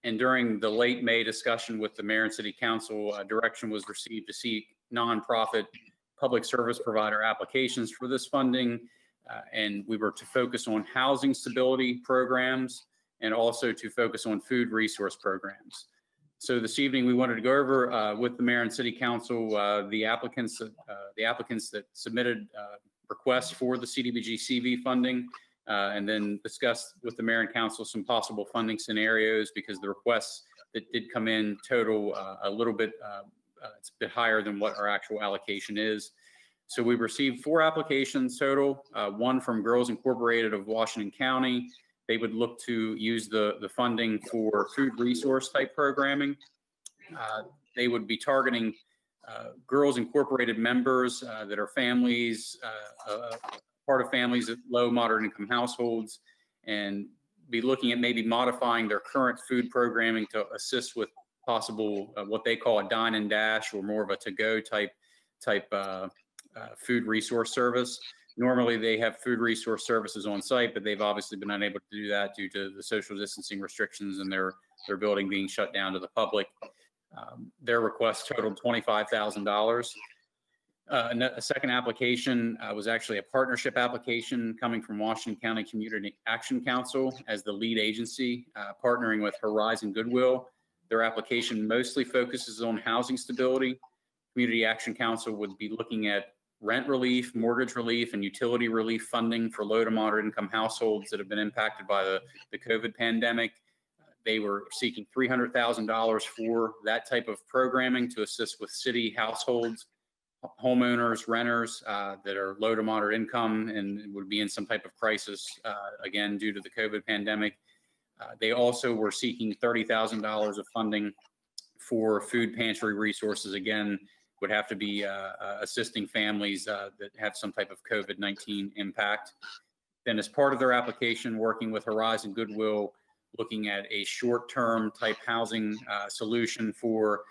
And during the late May discussion with the mayor and city council, direction was received to seek nonprofit public service provider applications for this funding. And we were to focus on housing stability programs and also to focus on food resource programs. So this evening, we wanted to go over with the mayor and city council the applicants that submitted requests for the CDBG CV funding, and then discuss with the mayor and council some possible funding scenarios, because the requests that did come in total a little bit, it's a bit higher than what our actual allocation is. So we received 4 applications total, one from Girls Incorporated of Washington County. They would look to use the funding for food resource type programming. They would be targeting Girls Incorporated members that are families, part of families of low, moderate income households, and be looking at maybe modifying their current food programming to assist with possible what they call a dine and dash, or more of a to-go type food resource service. Normally, they have food resource services on site, but they've obviously been unable to do that due to the social distancing restrictions and their building being shut down to the public. Their request totaled $25,000. A second application was actually a partnership application coming from Washington County Community Action Council as the lead agency, partnering with Horizon Goodwill. Their application mostly focuses on housing stability. Community Action Council would be looking at rent relief, mortgage relief, and utility relief funding for low to moderate income households that have been impacted by the COVID pandemic. They were seeking $300,000 for that type of programming to assist with city households, homeowners, renters that are low to moderate income and would be in some type of crisis, again, due to the COVID pandemic. They also were seeking $30,000 of funding for food pantry resources, again, would have to be assisting families that have some type of COVID-19 impact. Then as part of their application, working with Horizon Goodwill, looking at a short-term type housing solution for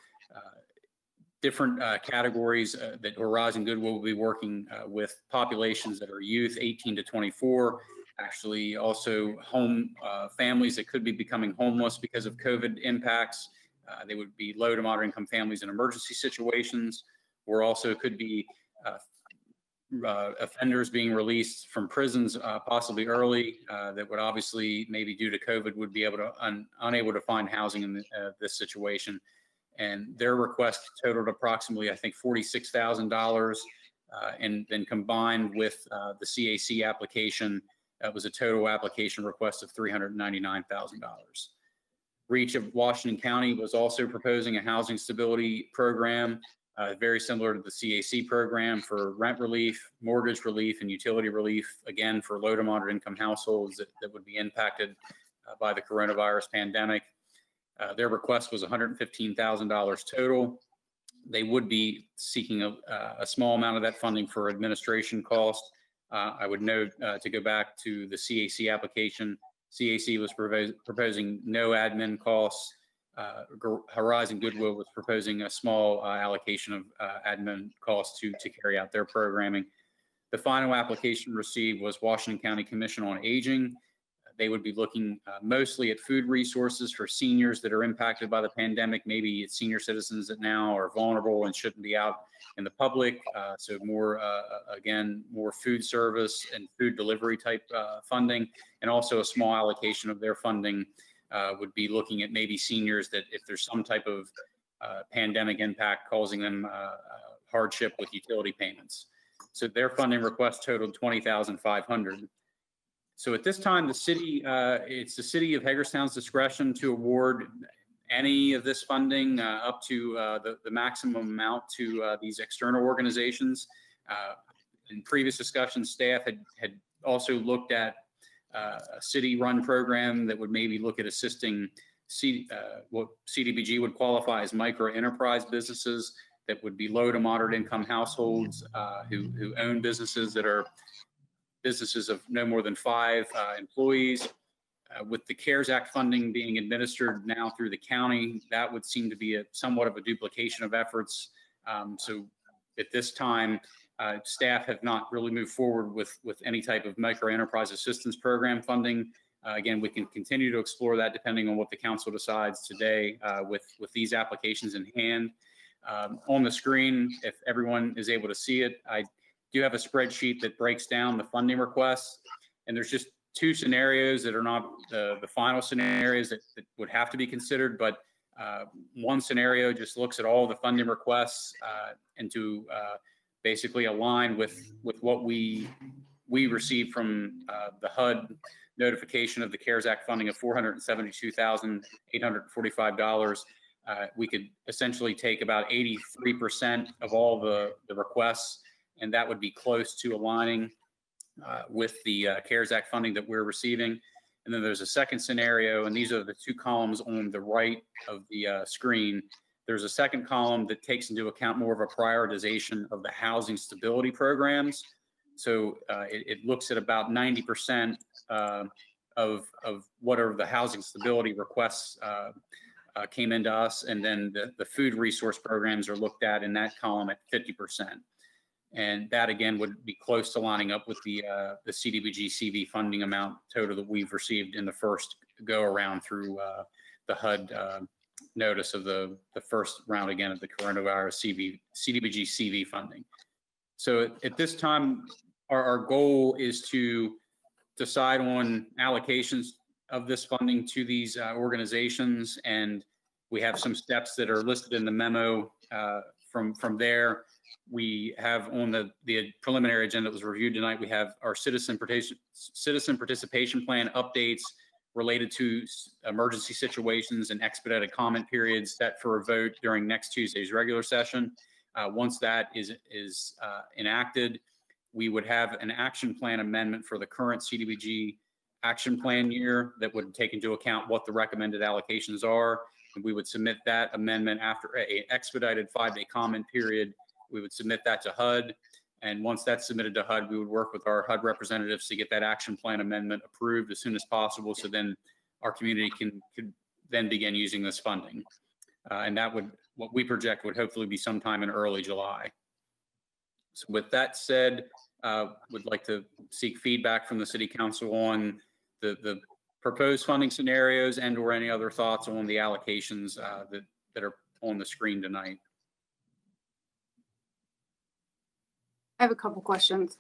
different categories that Horizon Goodwill will be working with populations that are youth 18 to 24, actually also home families that could be becoming homeless because of COVID impacts. They would be low to moderate income families in emergency situations, or also could be offenders being released from prisons possibly early that would obviously, maybe due to COVID, would be able to unable to find housing in this situation. And their request totaled approximately, I think, $46,000, and then combined with the CAC application, that was a total application request of $399,000. Reach of Washington County was also proposing a housing stability program, very similar to the CAC program, for rent relief, mortgage relief, and utility relief, again, for low to moderate income households that would be impacted by the coronavirus pandemic. Their request was $115,000 total. They would be seeking a small amount of that funding for administration costs. I would note, to go back to the CAC application, CAC was proposing no admin costs. Horizon Goodwill was proposing a small allocation of admin costs to carry out their programming. The final application received was Washington County Commission on Aging. They would be looking mostly at food resources for seniors that are impacted by the pandemic. Maybe it's senior citizens that now are vulnerable and shouldn't be out in the public. So more, again, more food service and food delivery type funding, and also a small allocation of their funding would be looking at maybe seniors that if there's some type of pandemic impact causing them hardship with utility payments. So their funding request totaled $20,500. So at this time, the city, it's the city of Hagerstown's discretion to award any of this funding up to the maximum amount to these external organizations. In previous discussions, staff had also looked at a city-run program that would maybe look at assisting what CDBG would qualify as micro-enterprise businesses that would be low to moderate income households who own businesses that are businesses of no more than 5 employees. with the CARES Act funding being administered now through the county, that would seem to be somewhat of a duplication of efforts. So at this time, staff have not really moved forward with any type of micro enterprise assistance program funding. Again, we can continue to explore that depending on what the council decides today with these applications in hand. On the screen, if everyone is able to see it, I do have a spreadsheet that breaks down the funding requests, and there's just two scenarios that are not the final scenarios that would have to be considered, but one scenario just looks at all the funding requests and to basically align with what we received from the HUD notification of the CARES Act funding of $472,845. We could essentially take about 83% of all the requests, and that would be close to aligning with the CARES Act funding that we're receiving. And then there's a second scenario, and these are the two columns on the right of the screen. There's a second column that takes into account more of a prioritization of the housing stability programs. So it looks at about 90% of what are the housing stability requests came into us, and then the food resource programs are looked at in that column at 50%. And that again would be close to lining up with the CDBG CV funding amount total that we've received in the first go around through the HUD notice of the first round again of the coronavirus CDBG CV funding. So at this time, our goal is to decide on allocations of this funding to these organizations, and we have some steps that are listed in the memo. From there, we have on the preliminary agenda that was reviewed tonight, we have our citizen participation plan updates related to emergency situations and expedited comment periods set for a vote during next Tuesday's regular session. Once that is enacted, we would have an action plan amendment for the current CDBG action plan year that would take into account what the recommended allocations are. And we would submit that amendment after an expedited 5-day comment period. We would submit that to HUD. And once that's submitted to HUD, we would work with our HUD representatives to get that action plan amendment approved as soon as possible. So then our community could then begin using this funding. And that would, what we project would hopefully be sometime in early July. So with that said, would like to seek feedback from the City Council on the proposed funding scenarios and or any other thoughts on the allocations that are on the screen tonight. I have a couple questions.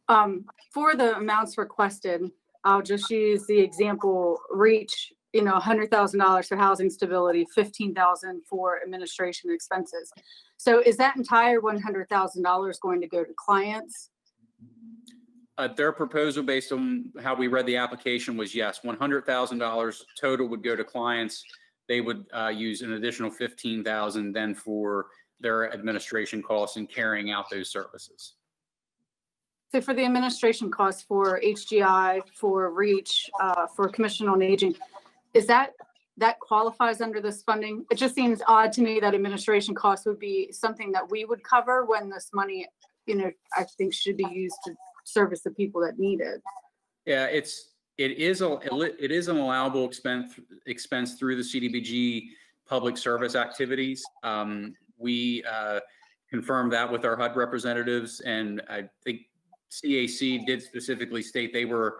For the amounts requested, I'll just use the example REACH, $100,000 for housing stability, $15,000 for administration expenses. So is that entire $100,000 going to go to clients? Their proposal based on how we read the application was yes, $100,000 total would go to clients. They would use an additional $15,000 then for their administration costs and carrying out those services. So for the administration costs for HGI, for REACH, for Commission on Aging, is that qualifies under this funding? It just seems odd to me that administration costs would be something that we would cover when this money, I think should be used to service the people that need it. Yeah, it is an allowable expense through the CDBG public service activities. We confirmed that with our HUD representatives, and I think CAC did specifically state they were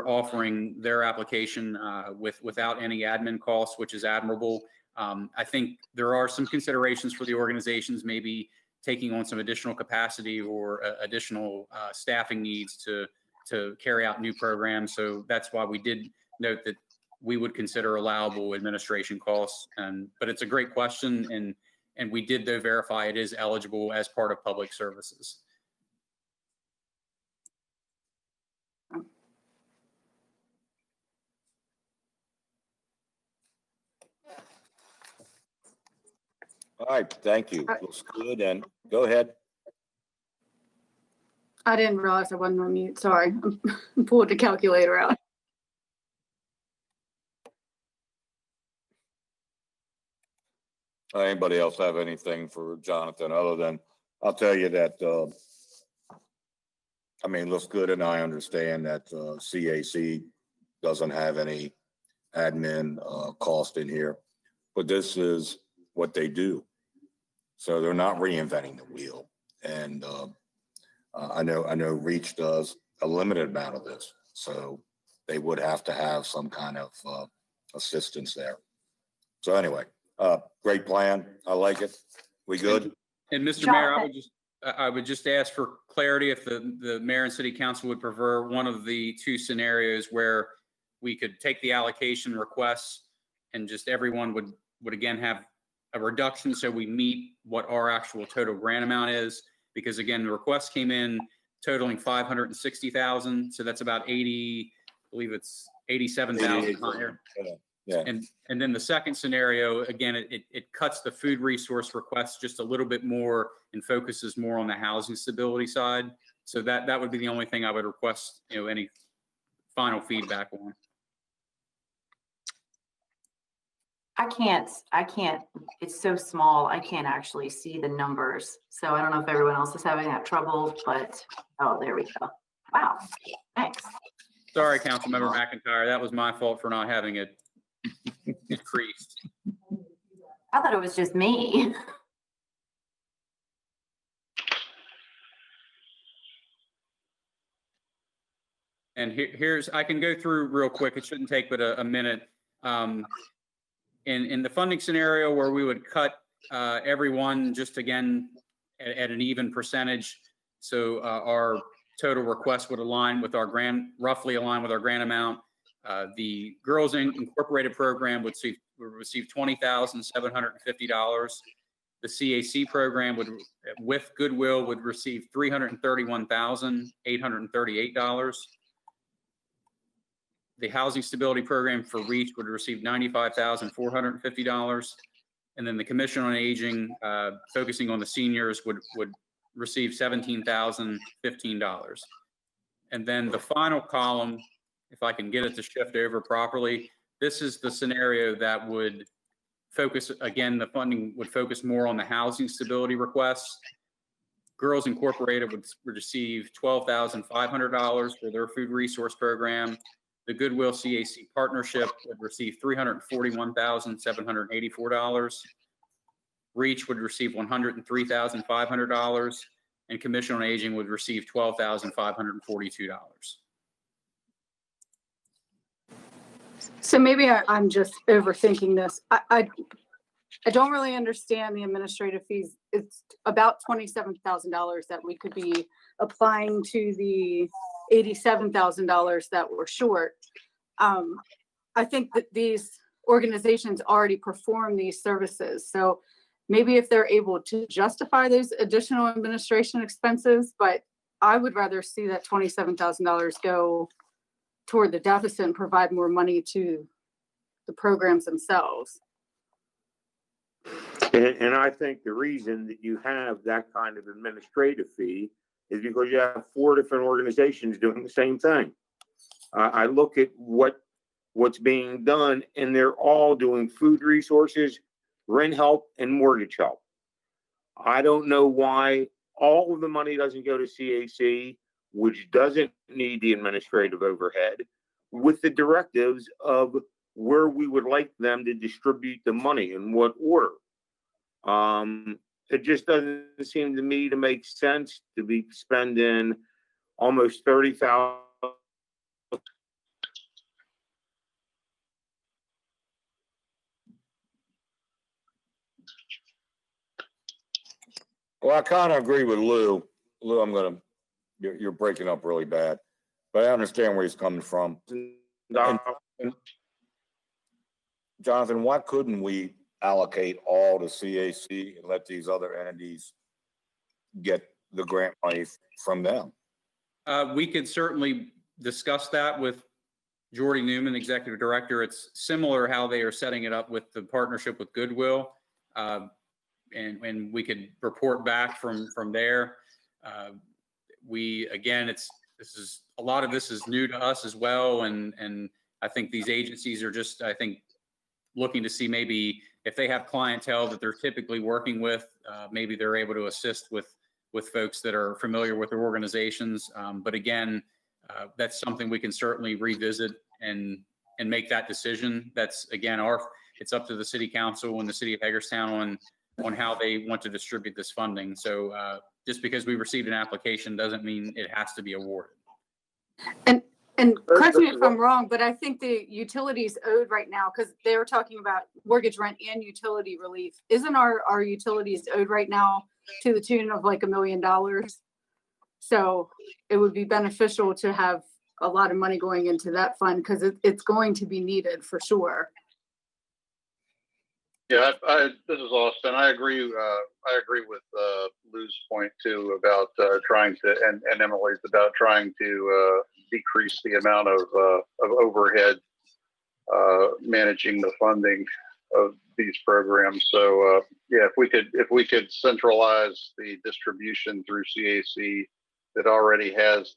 offering their application without any admin costs, which is admirable. I think there are some considerations for the organizations, maybe taking on some additional capacity or additional staffing needs to carry out new programs. So that's why we did note that we would consider allowable administration costs. But it's a great question, and we did though verify it is eligible as part of public services. All right, thank you. Looks good. And go ahead. I didn't realize I wasn't on mute. Sorry, I pulled the calculator out. Anybody else have anything for Jonathan other than I'll tell you that, looks good, and I understand that CAC doesn't have any admin cost in here, but this is what they do. So they're not reinventing the wheel. And I know Reach does a limited amount of this, so they would have to have some kind of assistance there. So anyway, great plan. I like it. We good? And Mr. Mayor, I would just ask for clarity if the mayor and city council would prefer one of the two scenarios where we could take the allocation requests and just everyone would again have a reduction so we meet what our actual total grant amount is. Because again, the request came in totaling 560,000. So that's about 80, I believe it's 87,000 higher. Yeah. And then the second scenario, again, it cuts the food resource request just a little bit more and focuses more on the housing stability side. So that would be the only thing I would request, any final feedback on. I can't, it's so small, I can't actually see the numbers. So I don't know if everyone else is having that trouble, but, oh, there we go. Wow, thanks. Sorry, Councilmember McIntyre, that was my fault for not having it increased. I thought it was just me. And here's, I can go through real quick, it shouldn't take but a minute. In the funding scenario where we would cut everyone just again at an even percentage, so our total request would align with our grant, roughly align with our grant amount. The Girls Incorporated program would receive $20,750. The CAC program would, with Goodwill, would receive $331,838. The Housing Stability Program for Reach would receive $95,450. And then the Commission on Aging, focusing on the seniors, would receive $17,015. And then the final column, if I can get it to shift over properly, this is the scenario that would focus, again, the funding would focus more on the housing stability requests. Girls Incorporated would receive $12,500 for their food resource program. The Goodwill CAC Partnership would receive $341,784. Reach would receive $103,500, and Commission on Aging would receive $12,542. So maybe I'm just overthinking this. I don't really understand the administrative fees. It's about $27,000 that we could be applying to the $87,000 that we're short. I think that these organizations already perform these services. So maybe if they're able to justify those additional administration expenses, but I would rather see that $27,000 go toward the deficit and provide more money to the programs themselves. And I think the reason that you have that kind of administrative fee is because you have 4 different organizations doing the same thing. I look at what's being done, and they're all doing food resources, rent help, and mortgage help. I don't know why all of the money doesn't go to CAC, which doesn't need the administrative overhead, with the directives of where we would like them to distribute the money in what order. It just doesn't seem to me to make sense to be spending almost $30,000. Well, I kind of agree with Lou. Lou, you're breaking up really bad, but I understand where he's coming from. And Jonathan, why couldn't we allocate all to CAC and let these other entities get the grant money from them? We could certainly discuss that with Jordy Newman, Executive Director. It's similar how they are setting it up with the partnership with Goodwill. And we could report back from there. A lot of this is new to us as well. And I think these agencies are just, looking to see maybe if they have clientele that they're typically working with, maybe they're able to assist with folks that are familiar with their organizations. But again, that's something we can certainly revisit and make that decision. That's again, it's up to the city council and the city of Hagerstown on how they want to distribute this funding. So just because we received an application doesn't mean it has to be awarded. And correct me if I'm wrong, but I think the utilities owed right now, because they were talking about mortgage rent and utility relief. Isn't our utilities owed right now to the tune of like $1 million? So it would be beneficial to have a lot of money going into that fund because it's going to be needed for sure. Yeah, this is Austin. I agree with Lou's point too about trying to, and Emily's about trying to decrease the amount of overhead managing the funding of these programs. So yeah, if we could centralize the distribution through CAC that already has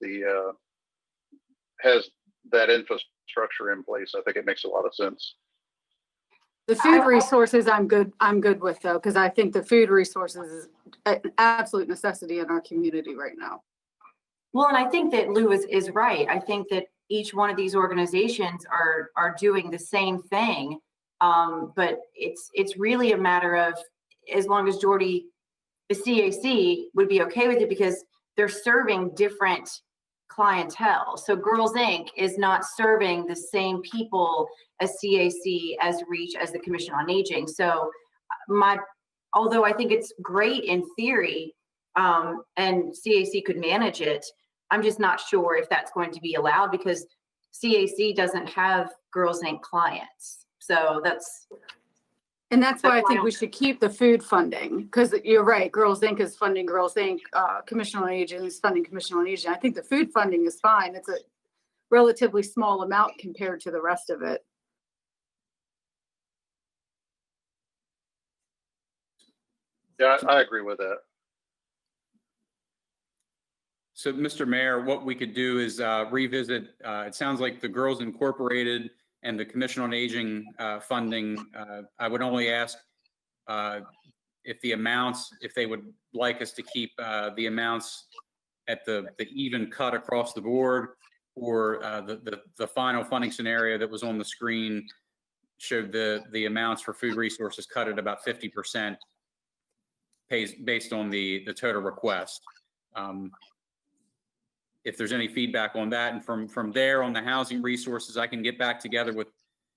that infrastructure in place, I think it makes a lot of sense. The food resources, I'm good with though, because I think the food resources is an absolute necessity in our community right now. Well, and I think that Lou is right. I think that each one of these organizations are doing the same thing. But it's really a matter of, as long as Jordy, the CAC would be okay with it, because they're serving different clientele. So Girls Inc. is not serving the same people as CAC, as REACH, as the Commission on Aging. So although I think it's great in theory, and CAC could manage it, I'm just not sure if that's going to be allowed because CAC doesn't have Girls Inc. clients. So that's why I think we should keep the food funding, because you're right. Girls Inc. is funding Girls Inc. Commission on Aging is funding Commission on Aging. I think the food funding is fine. It's a relatively small amount compared to the rest of it. Yeah, I agree with that. So, Mr. Mayor, what we could do is revisit, it sounds like the Girls Incorporated and the Commission on Aging funding. I would only ask if the amounts, if they would like us to keep the amounts at the even cut across the board, or the final funding scenario that was on the screen showed the amounts for food resources cut at about 50% based on the total request. If there's any feedback on that, and from there on the housing resources, I can get back together with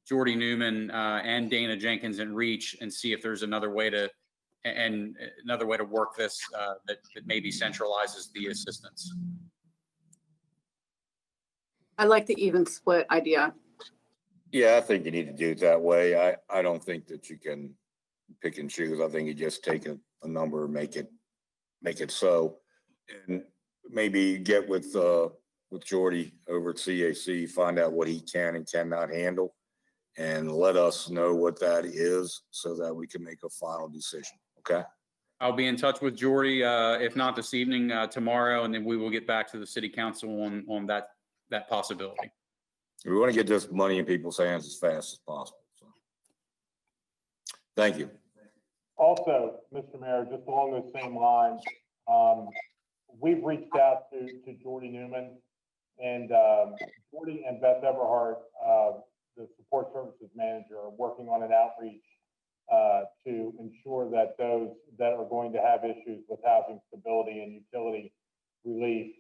Jordy Newman and Dana Jenkins and REACH and see if there's another way to work this that maybe centralizes the assistance. I like the even split idea. Yeah, I think you need to do it that way. I don't think that you can pick and choose. I think you just take a number and make it so. And maybe get with Jordy over at CAC, find out what he can and cannot handle, and let us know what that is so that we can make a final decision. Okay. I'll be in touch with Jordy, if not this evening, tomorrow, and then we will get back to the city council on that possibility. We want to get this money in people's hands as fast as possible. So. Thank you. Also, Mr. Mayor, just along those same lines, we've reached out to Jordy Newman, and Jordy and Beth Everhart, the support services manager, are working on an outreach to ensure that those that are going to have issues with housing stability and utility relief,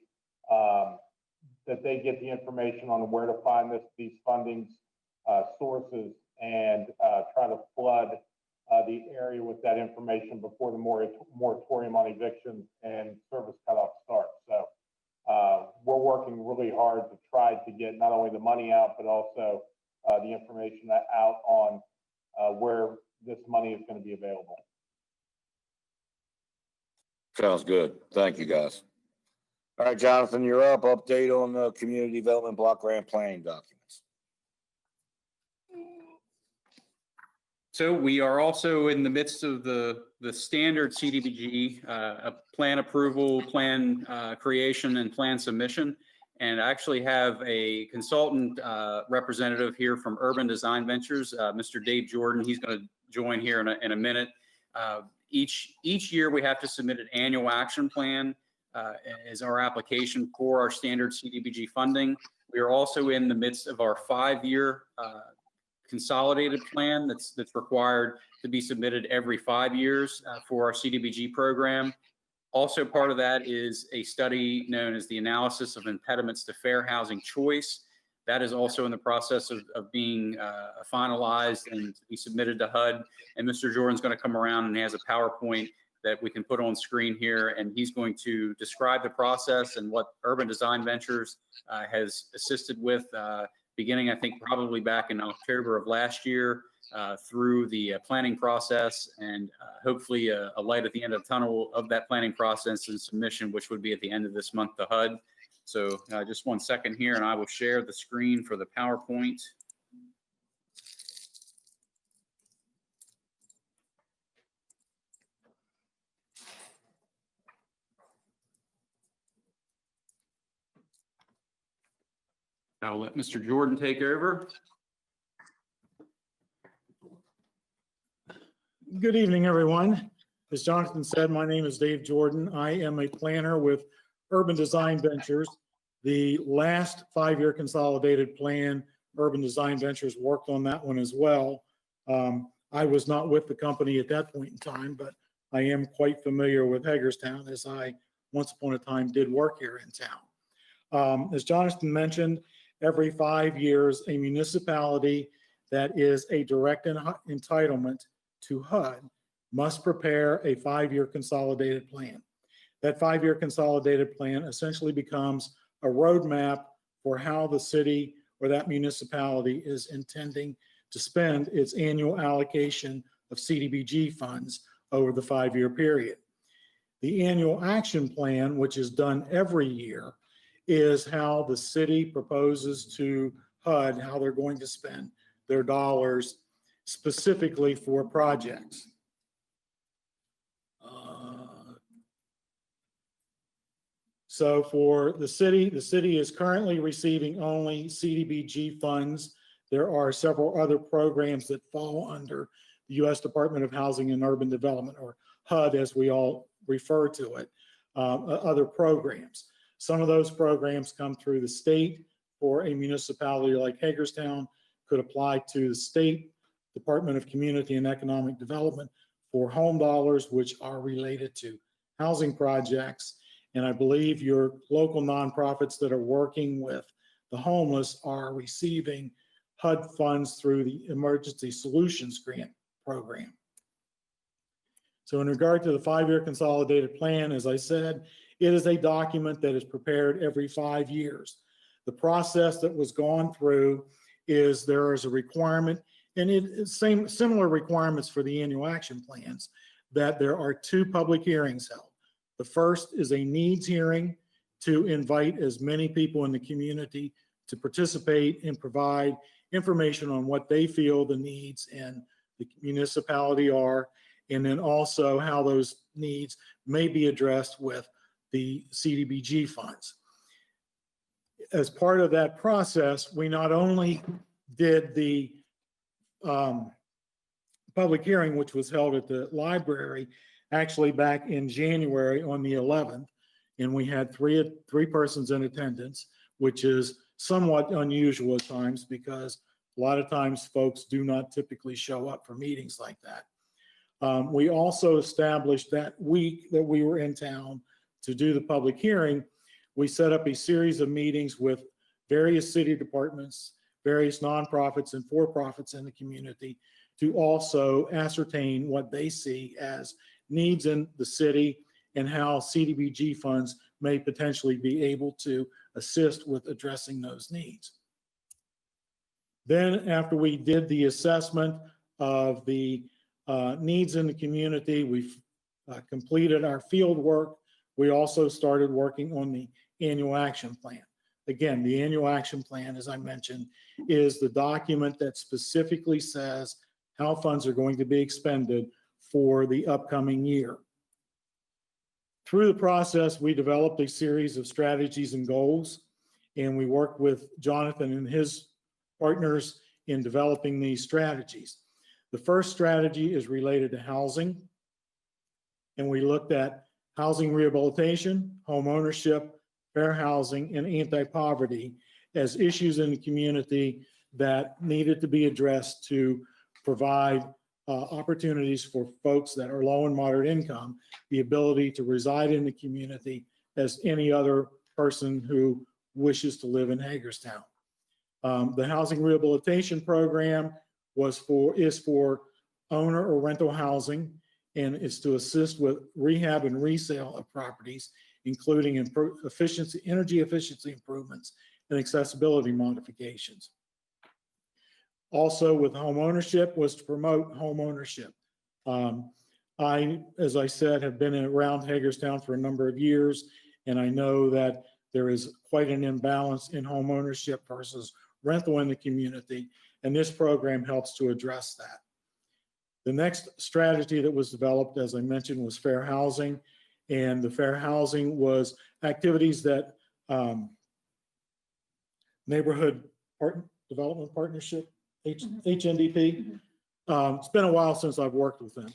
that they get the information on where to find these funding sources, and try to flood the area with that information before the moratorium on evictions and service cutoff starts. So we're working really hard to try to get not only the money out, but also the information out on where this money is going to be available. Sounds good. Thank you, guys. All right, Jonathan, you're up. Update on the community development block grant planning documents. So we are also in the midst of the standard CDBG plan approval, plan creation, and plan submission. And I actually have a consultant representative here from Urban Design Ventures, Mr. Dave Jordan. He's going to join here in a minute. Each year we have to submit an annual action plan as our application for our standard CDBG funding. We are also in the midst of our 5-year consolidated plan that's required to be submitted every 5 years for our CDBG program. Also part of that is a study known as the Analysis of Impediments to Fair Housing Choice. That is also in the process of being finalized and to be submitted to HUD. And Mr. Jordan's going to come around and he has a PowerPoint that we can put on screen here. And he's going to describe the process and what Urban Design Ventures has assisted with beginning, I think, probably back in October of last year through the planning process and hopefully a light at the end of the tunnel of that planning process and submission, which would be at the end of this month to HUD. So just 1 second here and I will share the screen for the PowerPoint. I'll let Mr. Jordan take over. Good evening, everyone. As Jonathan said, my name is Dave Jordan. I am a planner with Urban Design Ventures. The last 5-year consolidated plan, Urban Design Ventures worked on that one as well. I was not with the company at that point in time, but I am quite familiar with Hagerstown as I once upon a time did work here in town. As Jonathan mentioned, every 5 years, a municipality that is a direct entitlement to HUD must prepare a 5-year consolidated plan. That 5-year consolidated plan essentially becomes a roadmap for how the city or that municipality is intending to spend its annual allocation of CDBG funds over the 5-year period. The annual action plan, which is done every year, is how the city proposes to HUD how they're going to spend their dollars specifically for projects. So for the city is currently receiving only CDBG funds. There are several other programs that fall under the U.S. Department of Housing and Urban Development, or HUD as we all refer to it, other programs. Some of those programs come through the state, or a municipality like Hagerstown could apply to the state Department of Community and Economic Development for home dollars, which are related to housing projects. And I believe your local nonprofits that are working with the homeless are receiving HUD funds through the Emergency Solutions Grant Program. So in regard to the 5-year consolidated plan, as I said, it is a document that is prepared every 5 years. The process that was gone through is there is a requirement, and it is similar requirements for the annual action plans, that there are 2 public hearings held. The first is a needs hearing to invite as many people in the community to participate and provide information on what they feel the needs in the municipality are, and then also how those needs may be addressed with the CDBG funds. As part of that process, we not only did the public hearing, which was held at the library, actually back in January on the 11th, and we had three persons in attendance, which is somewhat unusual at times because a lot of times folks do not typically show up for meetings like that. We also established that week that we were in town to do the public hearing, we set up a series of meetings with various city departments, various nonprofits and for-profits in the community to also ascertain what they see as needs in the city and how CDBG funds may potentially be able to assist with addressing those needs. Then after we did the assessment of the needs in the community, we've completed our field work. We also started working on the annual action plan. Again, the annual action plan, as I mentioned, is the document that specifically says how funds are going to be expended for the upcoming year. Through the process, we developed a series of strategies and goals, and we worked with Jonathan and his partners in developing these strategies. The first strategy is related to housing, and we looked at housing rehabilitation, home ownership, fair housing, and anti-poverty as issues in the community that needed to be addressed to provide opportunities for folks that are low and moderate income, the ability to reside in the community as any other person who wishes to live in Hagerstown. The housing rehabilitation program is for owner or rental housing, and is to assist with rehab and resale of properties, including energy efficiency improvements and accessibility modifications. Also with home ownership was to promote home ownership. I, as I said, have been around Hagerstown for a number of years, and I know that there is quite an imbalance in home ownership versus rental in the community, and this program helps to address that. The next strategy that was developed, as I mentioned, was fair housing, and the fair housing was activities that Neighborhood Development Partnership, HNDP. It's been a while since I've worked with them.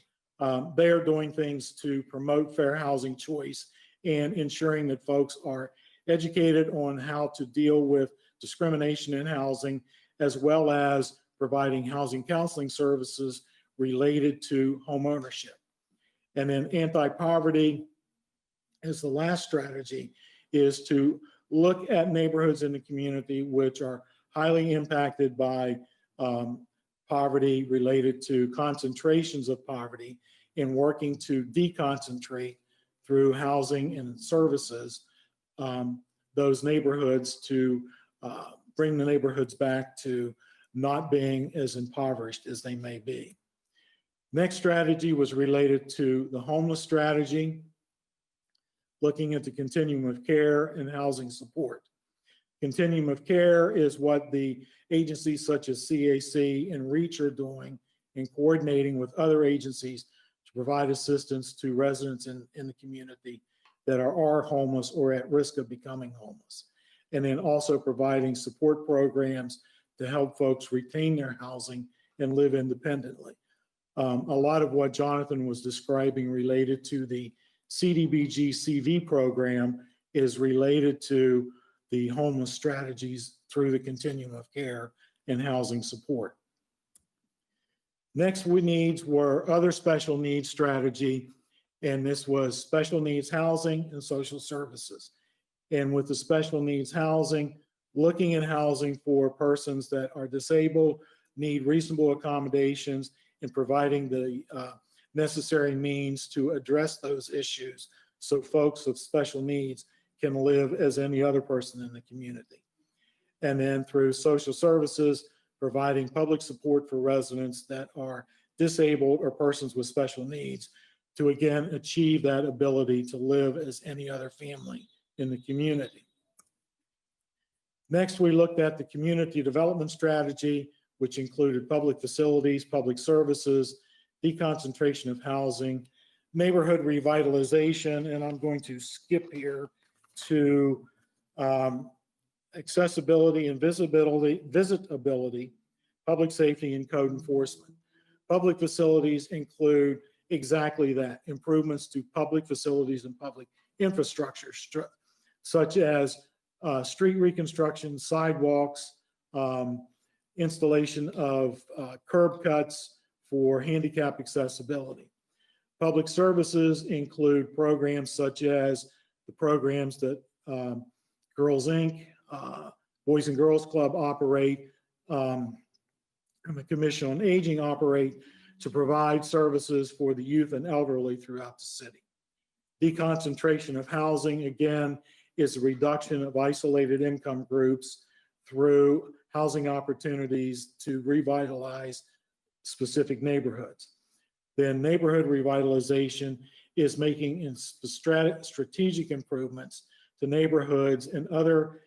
They are doing things to promote fair housing choice and ensuring that folks are educated on how to deal with discrimination in housing, as well as providing housing counseling services related to home ownership. And then anti-poverty is the last strategy, is to look at neighborhoods in the community which are highly impacted by poverty related to concentrations of poverty, and working to deconcentrate through housing and services those neighborhoods to bring the neighborhoods back to not being as impoverished as they may be. Next strategy was related to the homeless strategy, looking at the continuum of care and housing support. Continuum of care is what the agencies such as CAC and REACH are doing in coordinating with other agencies to provide assistance to residents in the community that are homeless or at risk of becoming homeless. And then also providing support programs to help folks retain their housing and live independently. A lot of what Jonathan was describing related to the Cdbg CV program is related to the homeless strategies through the continuum of care and housing support. Next needs were other special needs strategy, and this was special needs housing and social services. And with the special needs housing, looking at housing for persons that are disabled, need reasonable accommodations, and providing the necessary means to address those issues so folks with special needs can live as any other person in the community. And then through social services, providing public support for residents that are disabled or persons with special needs to again achieve that ability to live as any other family in the community. Next, we looked at the community development strategy, which included public facilities, public services, deconcentration of housing, neighborhood revitalization, and I'm going to skip here to accessibility and visitability, public safety, and code enforcement. Public facilities include exactly that, improvements to public facilities and public infrastructure, such as street reconstruction, sidewalks, installation of curb cuts for handicap accessibility. Public services include programs such as the programs that Girls Inc., Boys and Girls Club operate, and the Commission on Aging operate to provide services for the youth and elderly throughout the city. Deconcentration of housing, again, is a reduction of isolated income groups through housing opportunities to revitalize specific neighborhoods. Then neighborhood revitalization is making strategic improvements to neighborhoods and other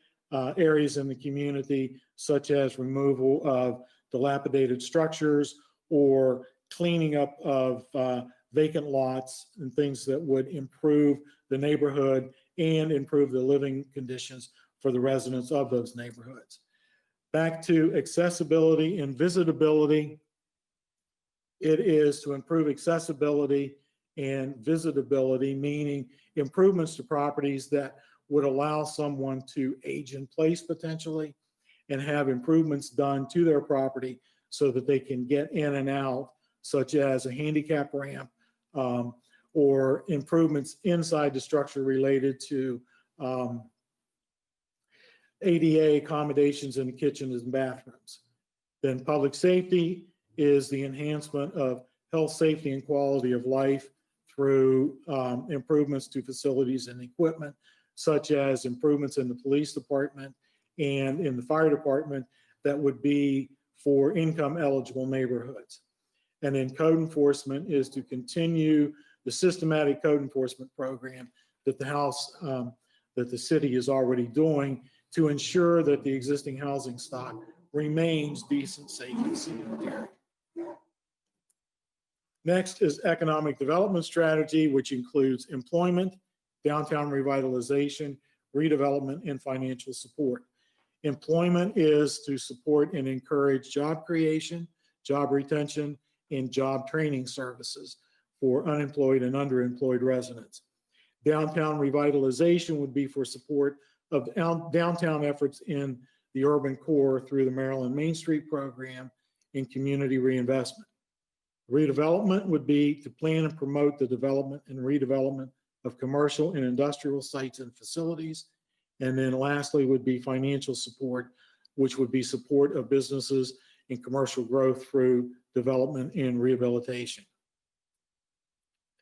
areas in the community, such as removal of dilapidated structures or cleaning up of vacant lots and things that would improve the neighborhood and improve the living conditions for the residents of those neighborhoods. Back to accessibility and visitability. It is to improve accessibility and visitability, meaning improvements to properties that would allow someone to age in place potentially and have improvements done to their property so that they can get in and out, such as a handicap ramp, or improvements inside the structure related to ADA accommodations in the kitchens and bathrooms. Then public safety is the enhancement of health, safety, and quality of life through improvements to facilities and equipment, such as improvements in the police department and in the fire department that would be for income eligible neighborhoods. And then code enforcement is to continue the systematic code enforcement program that the city is already doing to ensure that the existing housing stock remains decent, safe, and sanitary. Next is economic development strategy, which includes employment, downtown revitalization, redevelopment, and financial support. Employment is to support and encourage job creation, job retention, and job training services for unemployed and underemployed residents. Downtown revitalization would be for support of downtown efforts in the urban core through the Maryland Main Street program and community reinvestment. Redevelopment would be to plan and promote the development and redevelopment of commercial and industrial sites and facilities. And then lastly would be financial support, which would be support of businesses and commercial growth through development and rehabilitation.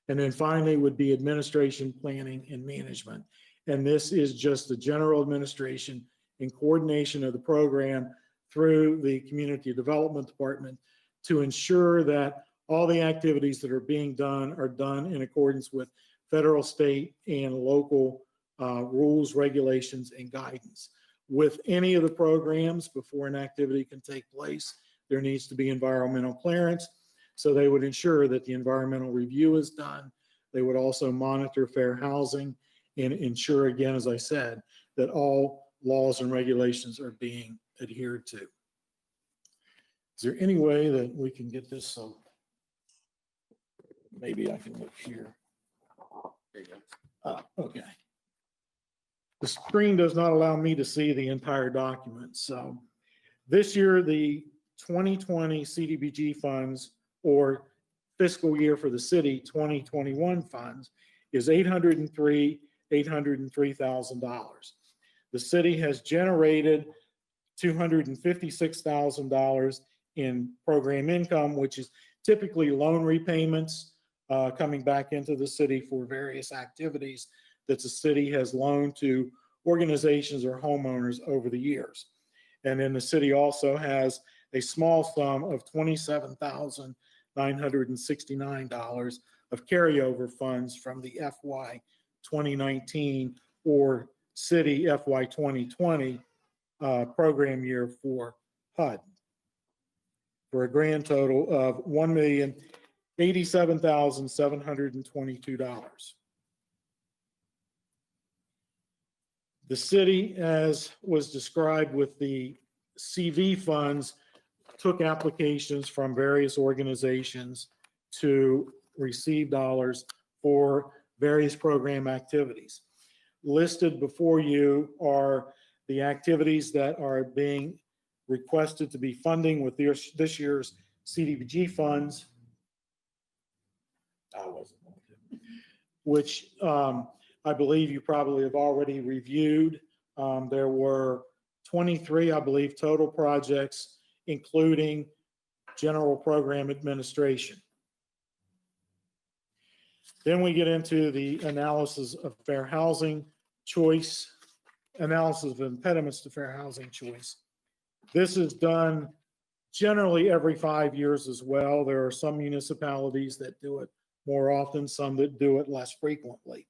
And then finally would be administration, planning, and management. And this is just the general administration and coordination of the program through the Community Development Department to ensure that all the activities that are being done are done in accordance with federal, state, and local rules, regulations, and guidance. With any of the programs, before an activity can take place, there needs to be environmental clearance. So they would ensure that the environmental review is done. They would also monitor fair housing and ensure, again, as I said, that all laws and regulations are being adhered to. Is there any way that we can get this? So maybe I can look here. There you go. Okay. The screen does not allow me to see the entire document. So this year, the 2020 Cdbg funds, or fiscal year for the city 2021 funds, is $803,000. The city has generated $256,000 in program income, which is typically loan repayments coming back into the city for various activities that the city has loaned to organizations or homeowners over the years. And then the city also has a small sum of $27,969 of carryover funds from the FY 2019 or city FY 2020 program year for HUD, for a grand total of $1,087,722. The city, as was described with the CV funds, took applications from various organizations to receive dollars for various program activities. Listed before you are the activities that are being requested to be funding with this year's Cdbg funds, which I believe you probably have already reviewed. There were 23, I believe, total projects, including general program administration. Then we get into the analysis of fair housing choice, analysis of impediments to fair housing choice. This is done generally every 5 years as well. There are some municipalities that do it more often, some that do it less frequently.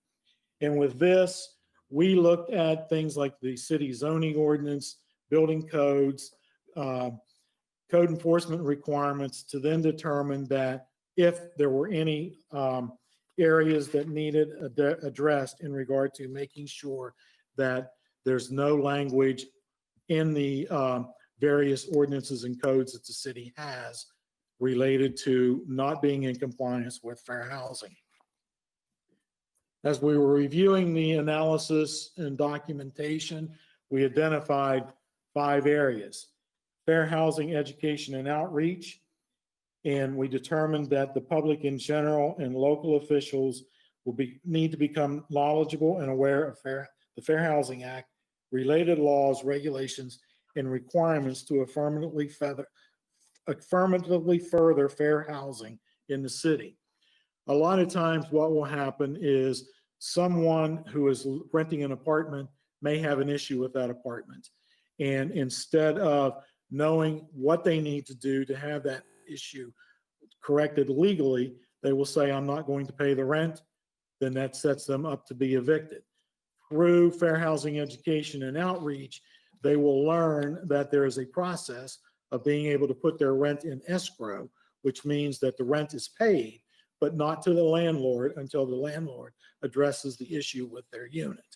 And with this, we looked at things like the city zoning ordinance, building codes, code enforcement requirements to then determine that if there were any areas that needed addressed in regard to making sure that there's no language in the various ordinances and codes that the city has related to not being in compliance with fair housing. As we were reviewing the analysis and documentation, we identified 5 areas: fair housing, education, and outreach. And we determined that the public in general and local officials will need to become knowledgeable and aware of the Fair Housing Act, related laws, regulations, and requirements to affirmatively further fair housing in the city. A lot of times what will happen is someone who is renting an apartment may have an issue with that apartment. And instead of knowing what they need to do to have that issue corrected legally, they will say, I'm not going to pay the rent. Then that sets them up to be evicted. Through fair housing education and outreach, they will learn that there is a process of being able to put their rent in escrow, which means that the rent is paid, but not to the landlord until the landlord addresses the issue with their unit.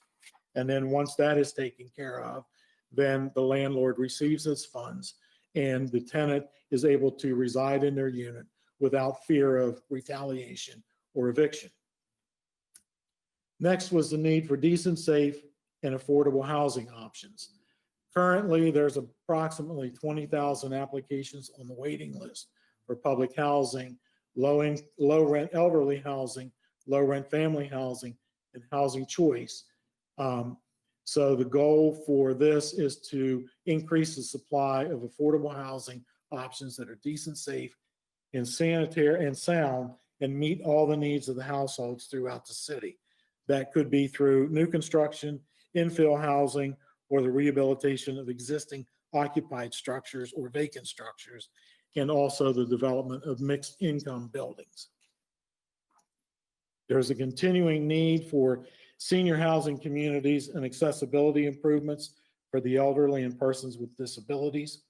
And then once that is taken care of, then the landlord receives his funds and the tenant is able to reside in their unit without fear of retaliation or eviction. Next was the need for decent, safe, and affordable housing options. Currently, there's approximately 20,000 applications on the waiting list for public housing, low rent elderly housing, low rent family housing, and housing choice. So the goal for this is to increase the supply of affordable housing options that are decent, safe, and sanitary and sound, and meet all the needs of the households throughout the city. That could be through new construction, infill housing, or the rehabilitation of existing occupied structures or vacant structures, and also the development of mixed income buildings. There's a continuing need for senior housing communities and accessibility improvements for the elderly and persons with disabilities.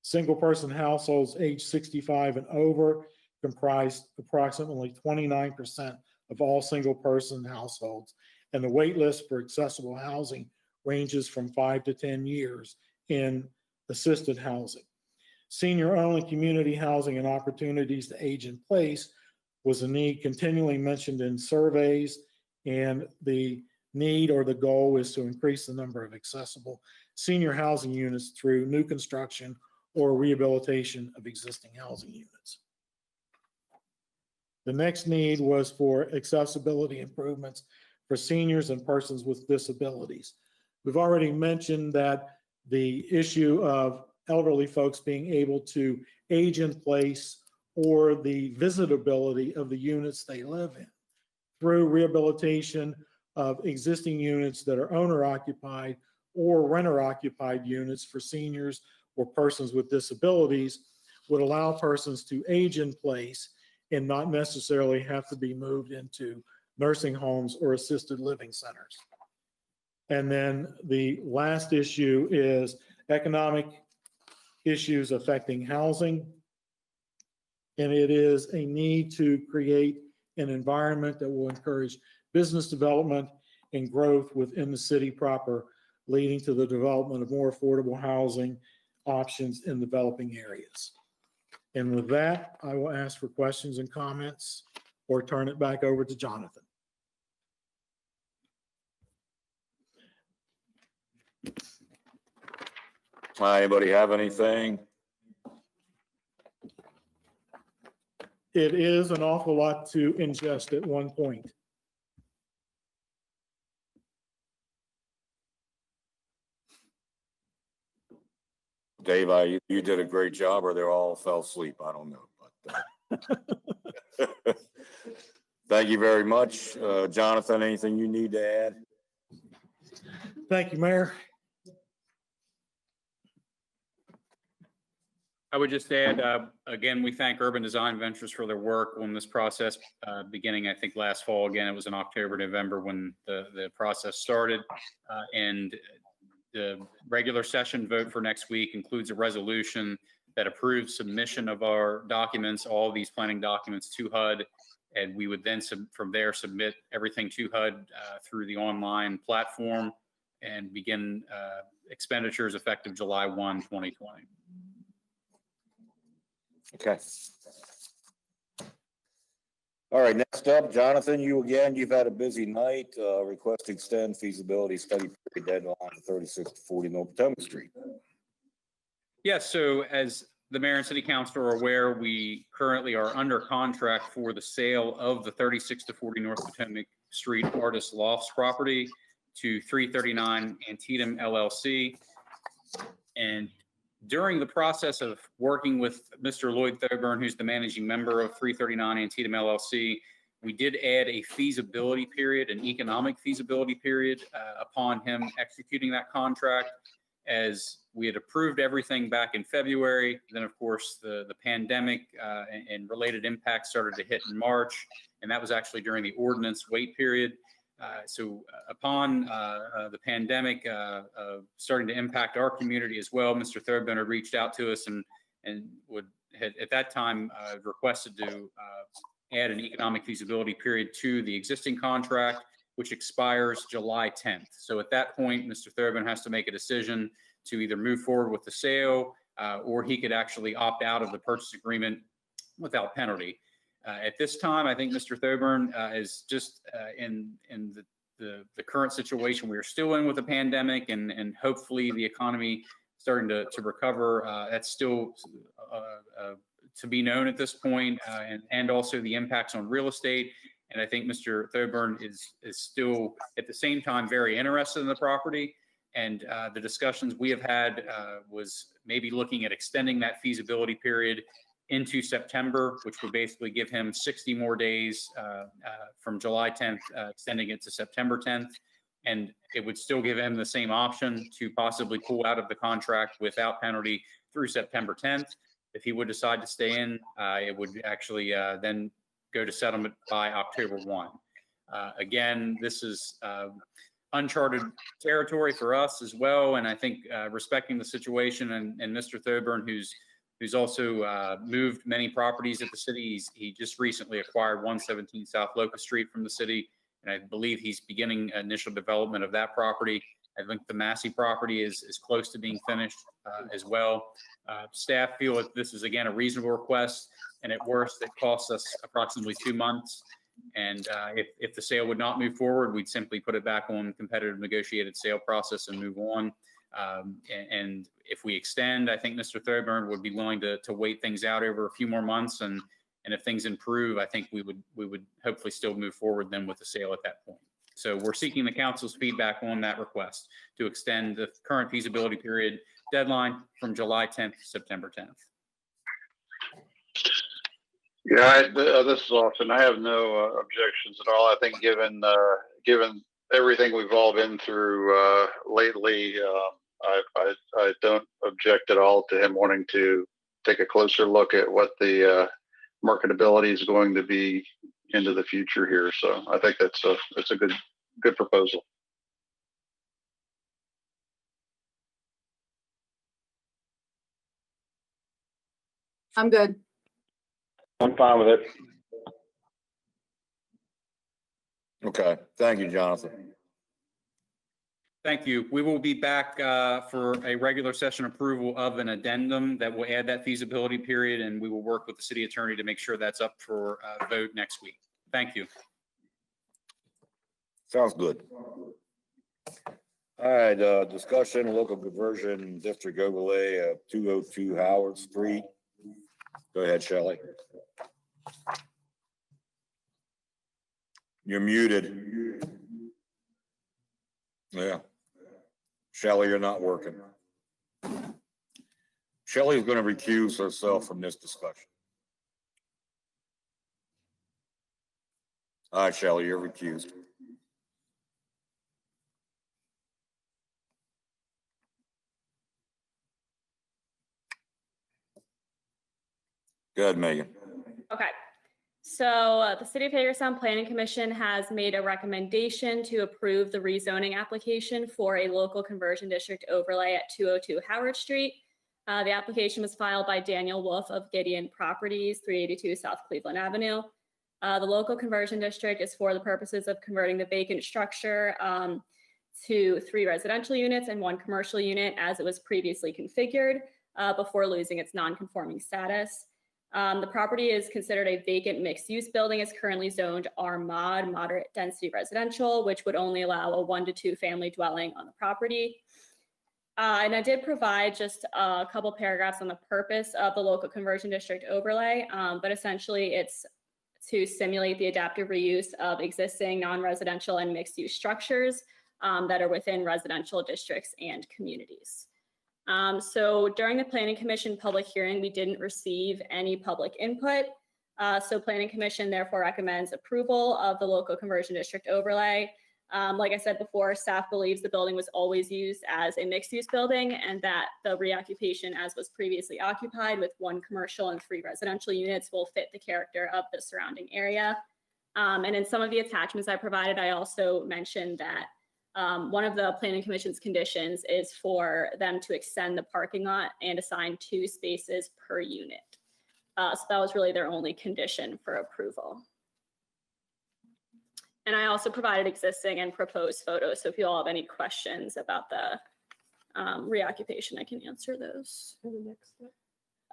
Single person households age 65 and over comprise approximately 29% of all single person households, and the wait list for accessible housing ranges from 5 to 10 years in assisted housing. Senior only community housing and opportunities to age in place was a need continually mentioned in surveys, and the need or the goal is to increase the number of accessible senior housing units through new construction or rehabilitation of existing housing units. The next need was for accessibility improvements for seniors and persons with disabilities. We've already mentioned that the issue of elderly folks being able to age in place or the visitability of the units they live in through rehabilitation of existing units that are owner occupied or renter occupied units for seniors or persons with disabilities would allow persons to age in place and not necessarily have to be moved into nursing homes or assisted living centers. And then the last issue is economic issues affecting housing. And it is a need to create an environment that will encourage business development and growth within the city proper, leading to the development of more affordable housing options in developing areas. And with that, I will ask for questions and comments or turn it back over to Jonathan. Anybody have anything? It is an awful lot to ingest at one point. Dave, you did a great job, or they all fell asleep. I don't know. But, thank you very much. Jonathan, anything you need to add? Thank you, Mayor. I would just add, again, we thank Urban Design Ventures for their work on this process, beginning, I think, last fall. Again, it was in October, November when the process started. And the regular session vote for next week includes a resolution that approves submission of our documents, all these planning documents to HUD. And we would then, from there, submit everything to HUD through the online platform and begin expenditures effective July 1, 2020. Okay. All right, next up, Jonathan, you again, you've had a busy night, request to extend feasibility study period deadline to 36 to 40 North Potomac Street. Yes, so as the mayor and city council are aware, we currently are under contract for the sale of the 36 to 40 North Potomac Street Artist Lofts property to 339 Antietam LLC. And during the process of working with Mr. Lloyd Thoburn, who's the managing member of 339 Antietam LLC, we did add a feasibility period, an economic feasibility period upon him executing that contract, as we had approved everything back in February. Then, of course, the pandemic and related impacts started to hit in March, and that was actually during the ordinance wait period. So upon the pandemic starting to impact our community as well, Mr. Thoburn had reached out to us and had at that time requested to add an economic feasibility period to the existing contract, which expires July 10th. So at that point, Mr. Thoburn has to make a decision to either move forward with the sale or he could actually opt out of the purchase agreement without penalty. At this time, I think Mr. Thoburn is just in the current situation we are still in with the pandemic, and hopefully the economy starting to recover. That's still to be known at this point, and also the impacts on real estate. And I think Mr. Thoburn is still at the same time very interested in the property. And the discussions we have had was maybe looking at extending that feasibility period into September, which would basically give him 60 more days from July 10th, extending it to September 10th. And it would still give him the same option to possibly pull out of the contract without penalty through September 10th. If he would decide to stay in, it would actually then go to settlement by October 1. Again, this is uncharted territory for us as well. And I think respecting the situation and Mr. Thoburn, who's also moved many properties at the city. He just recently acquired 117 South Locust Street from the city, and I believe he's beginning initial development of that property. I think the Massey property is close to being finished as well. Staff feel that this is, again, a reasonable request, and at worst, it costs us approximately 2 months. And if the sale would not move forward, we'd simply put it back on competitive negotiated sale process and move on. And if we extend, I think Mr. Thoburn would be willing to wait things out over a few more months. And if things improve, I think we would hopefully still move forward then with the sale at that point. So we're seeking the council's feedback on that request to extend the current feasibility period deadline from July 10th to September 10th. Yeah, this is Austin. I have no objections at all. I think given everything we've all been through lately, I don't object at all to him wanting to take a closer look at what the marketability is going to be into the future here. So I think that's a good proposal. I'm good. I'm fine with it. Okay, thank you, Jonathan. Thank you. We will be back for a regular session approval of an addendum that will add that feasibility period, and we will work with the city attorney to make sure that's up for vote next week. Thank you. Sounds good. All right, discussion, local conversion district overlay of 202 Howard Street. Go ahead, Shelley. You're muted. Yeah. Shelley, you're not working. Shelley is going to recuse herself from this discussion. All right, Shelley, you're recused. Go ahead, Megan. Okay. So the City of Hagerstown Planning Commission has made a recommendation to approve the rezoning application for a local conversion district overlay at 202 Howard Street. The application was filed by Daniel Wolf of Gideon Properties, 382 South Cleveland Avenue. The local conversion district is for the purposes of converting the vacant structure to 3 residential units and 1 commercial unit as it was previously configured before losing its non-conforming status. The property is considered a vacant mixed-use building. It's currently zoned R-Mod, moderate density residential, which would only allow a 1 to 2 family dwelling on the property. And I did provide just a couple paragraphs on the purpose of the local conversion district overlay, but essentially it's to simulate the adaptive reuse of existing non-residential and mixed-use structures that are within residential districts and communities. So during the Planning Commission public hearing, we didn't receive any public input. So Planning Commission therefore recommends approval of the local conversion district overlay. Like I said before, staff believes the building was always used as a mixed-use building and that the reoccupation as was previously occupied with 1 commercial and 3 residential units will fit the character of the surrounding area. And in some of the attachments I provided, I also mentioned that one of the Planning Commission's conditions is for them to extend the parking lot and assign 2 spaces per unit. So that was really their only condition for approval. And I also provided existing and proposed photos. So if you all have any questions about the reoccupation, I can answer those.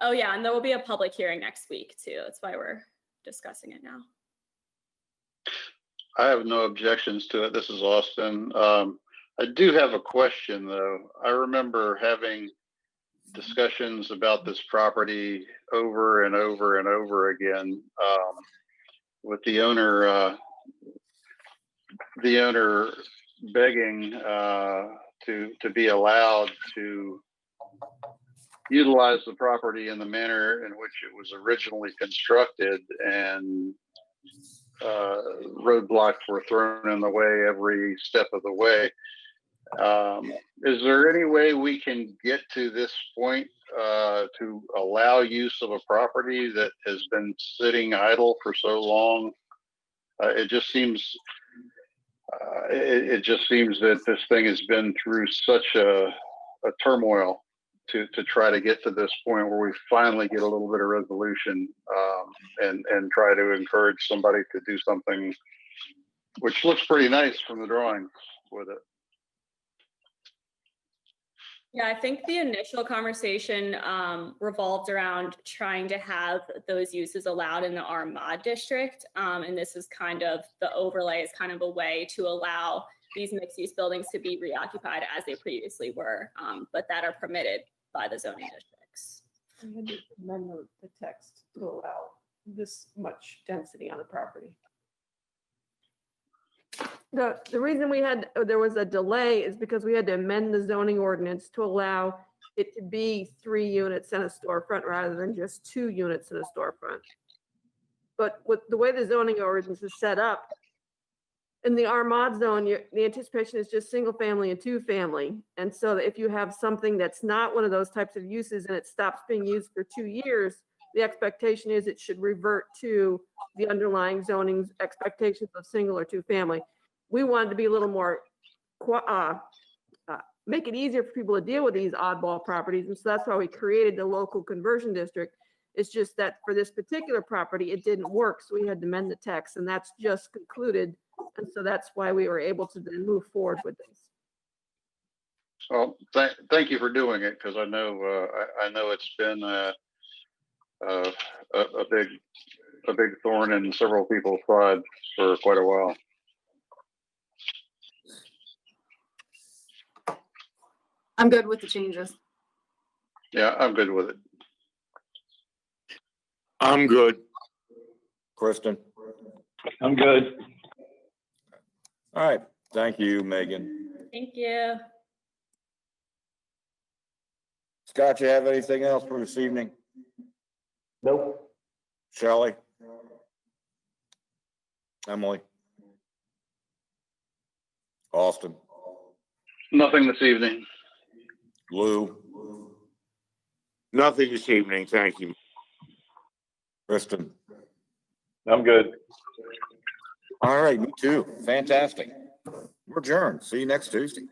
Oh yeah, and there will be a public hearing next week too. That's why we're discussing it now. I have no objections to it. This is Austin. I do have a question though. I remember having discussions about this property over and over and over again with the owner begging to be allowed to utilize the property in the manner in which it was originally constructed, and roadblocks were thrown in the way every step of the way. Is there any way we can get to this point to allow use of a property that has been sitting idle for so long? It just seems that this thing has been through such a turmoil to try to get to this point where we finally get a little bit of resolution and try to encourage somebody to do something which looks pretty nice from the drawings with it. Yeah, I think the initial conversation revolved around trying to have those uses allowed in the R-Mod district. And this is kind of, the overlay is kind of a way to allow these mixed-use buildings to be reoccupied as they previously were, but that are permitted by the zoning districts. We had to amend the text to allow this much density on the property. The reason there was a delay is because we had to amend the zoning ordinance to allow it to be 3 units in a storefront rather than just 2 units in a storefront. But with the way the zoning ordinance is set up, in the R-Mod zone, the anticipation is just single family and 2 family. And so if you have something that's not one of those types of uses and it stops being used for 2 years, the expectation is it should revert to the underlying zoning's expectations of single or 2 family. We wanted to be a little more, make it easier for people to deal with these oddball properties. And so that's why we created the local conversion district. It's just that for this particular property, it didn't work. So we had to amend the text, and that's just concluded. And so that's why we were able to then move forward with this. Well, thank you for doing it, because I know it's been a big thorn in several people's side for quite a while. I'm good with the changes. Yeah, I'm good with it. I'm good. Kristen? I'm good. All right. Thank you, Megan. Thank you. Scott, you have anything else for this evening? Nope. Shelley? Emily? Austin? Nothing this evening. Lou? Nothing this evening, thank you. Kristen? I'm good. All right, me too. Fantastic. We're adjourned. See you next Tuesday.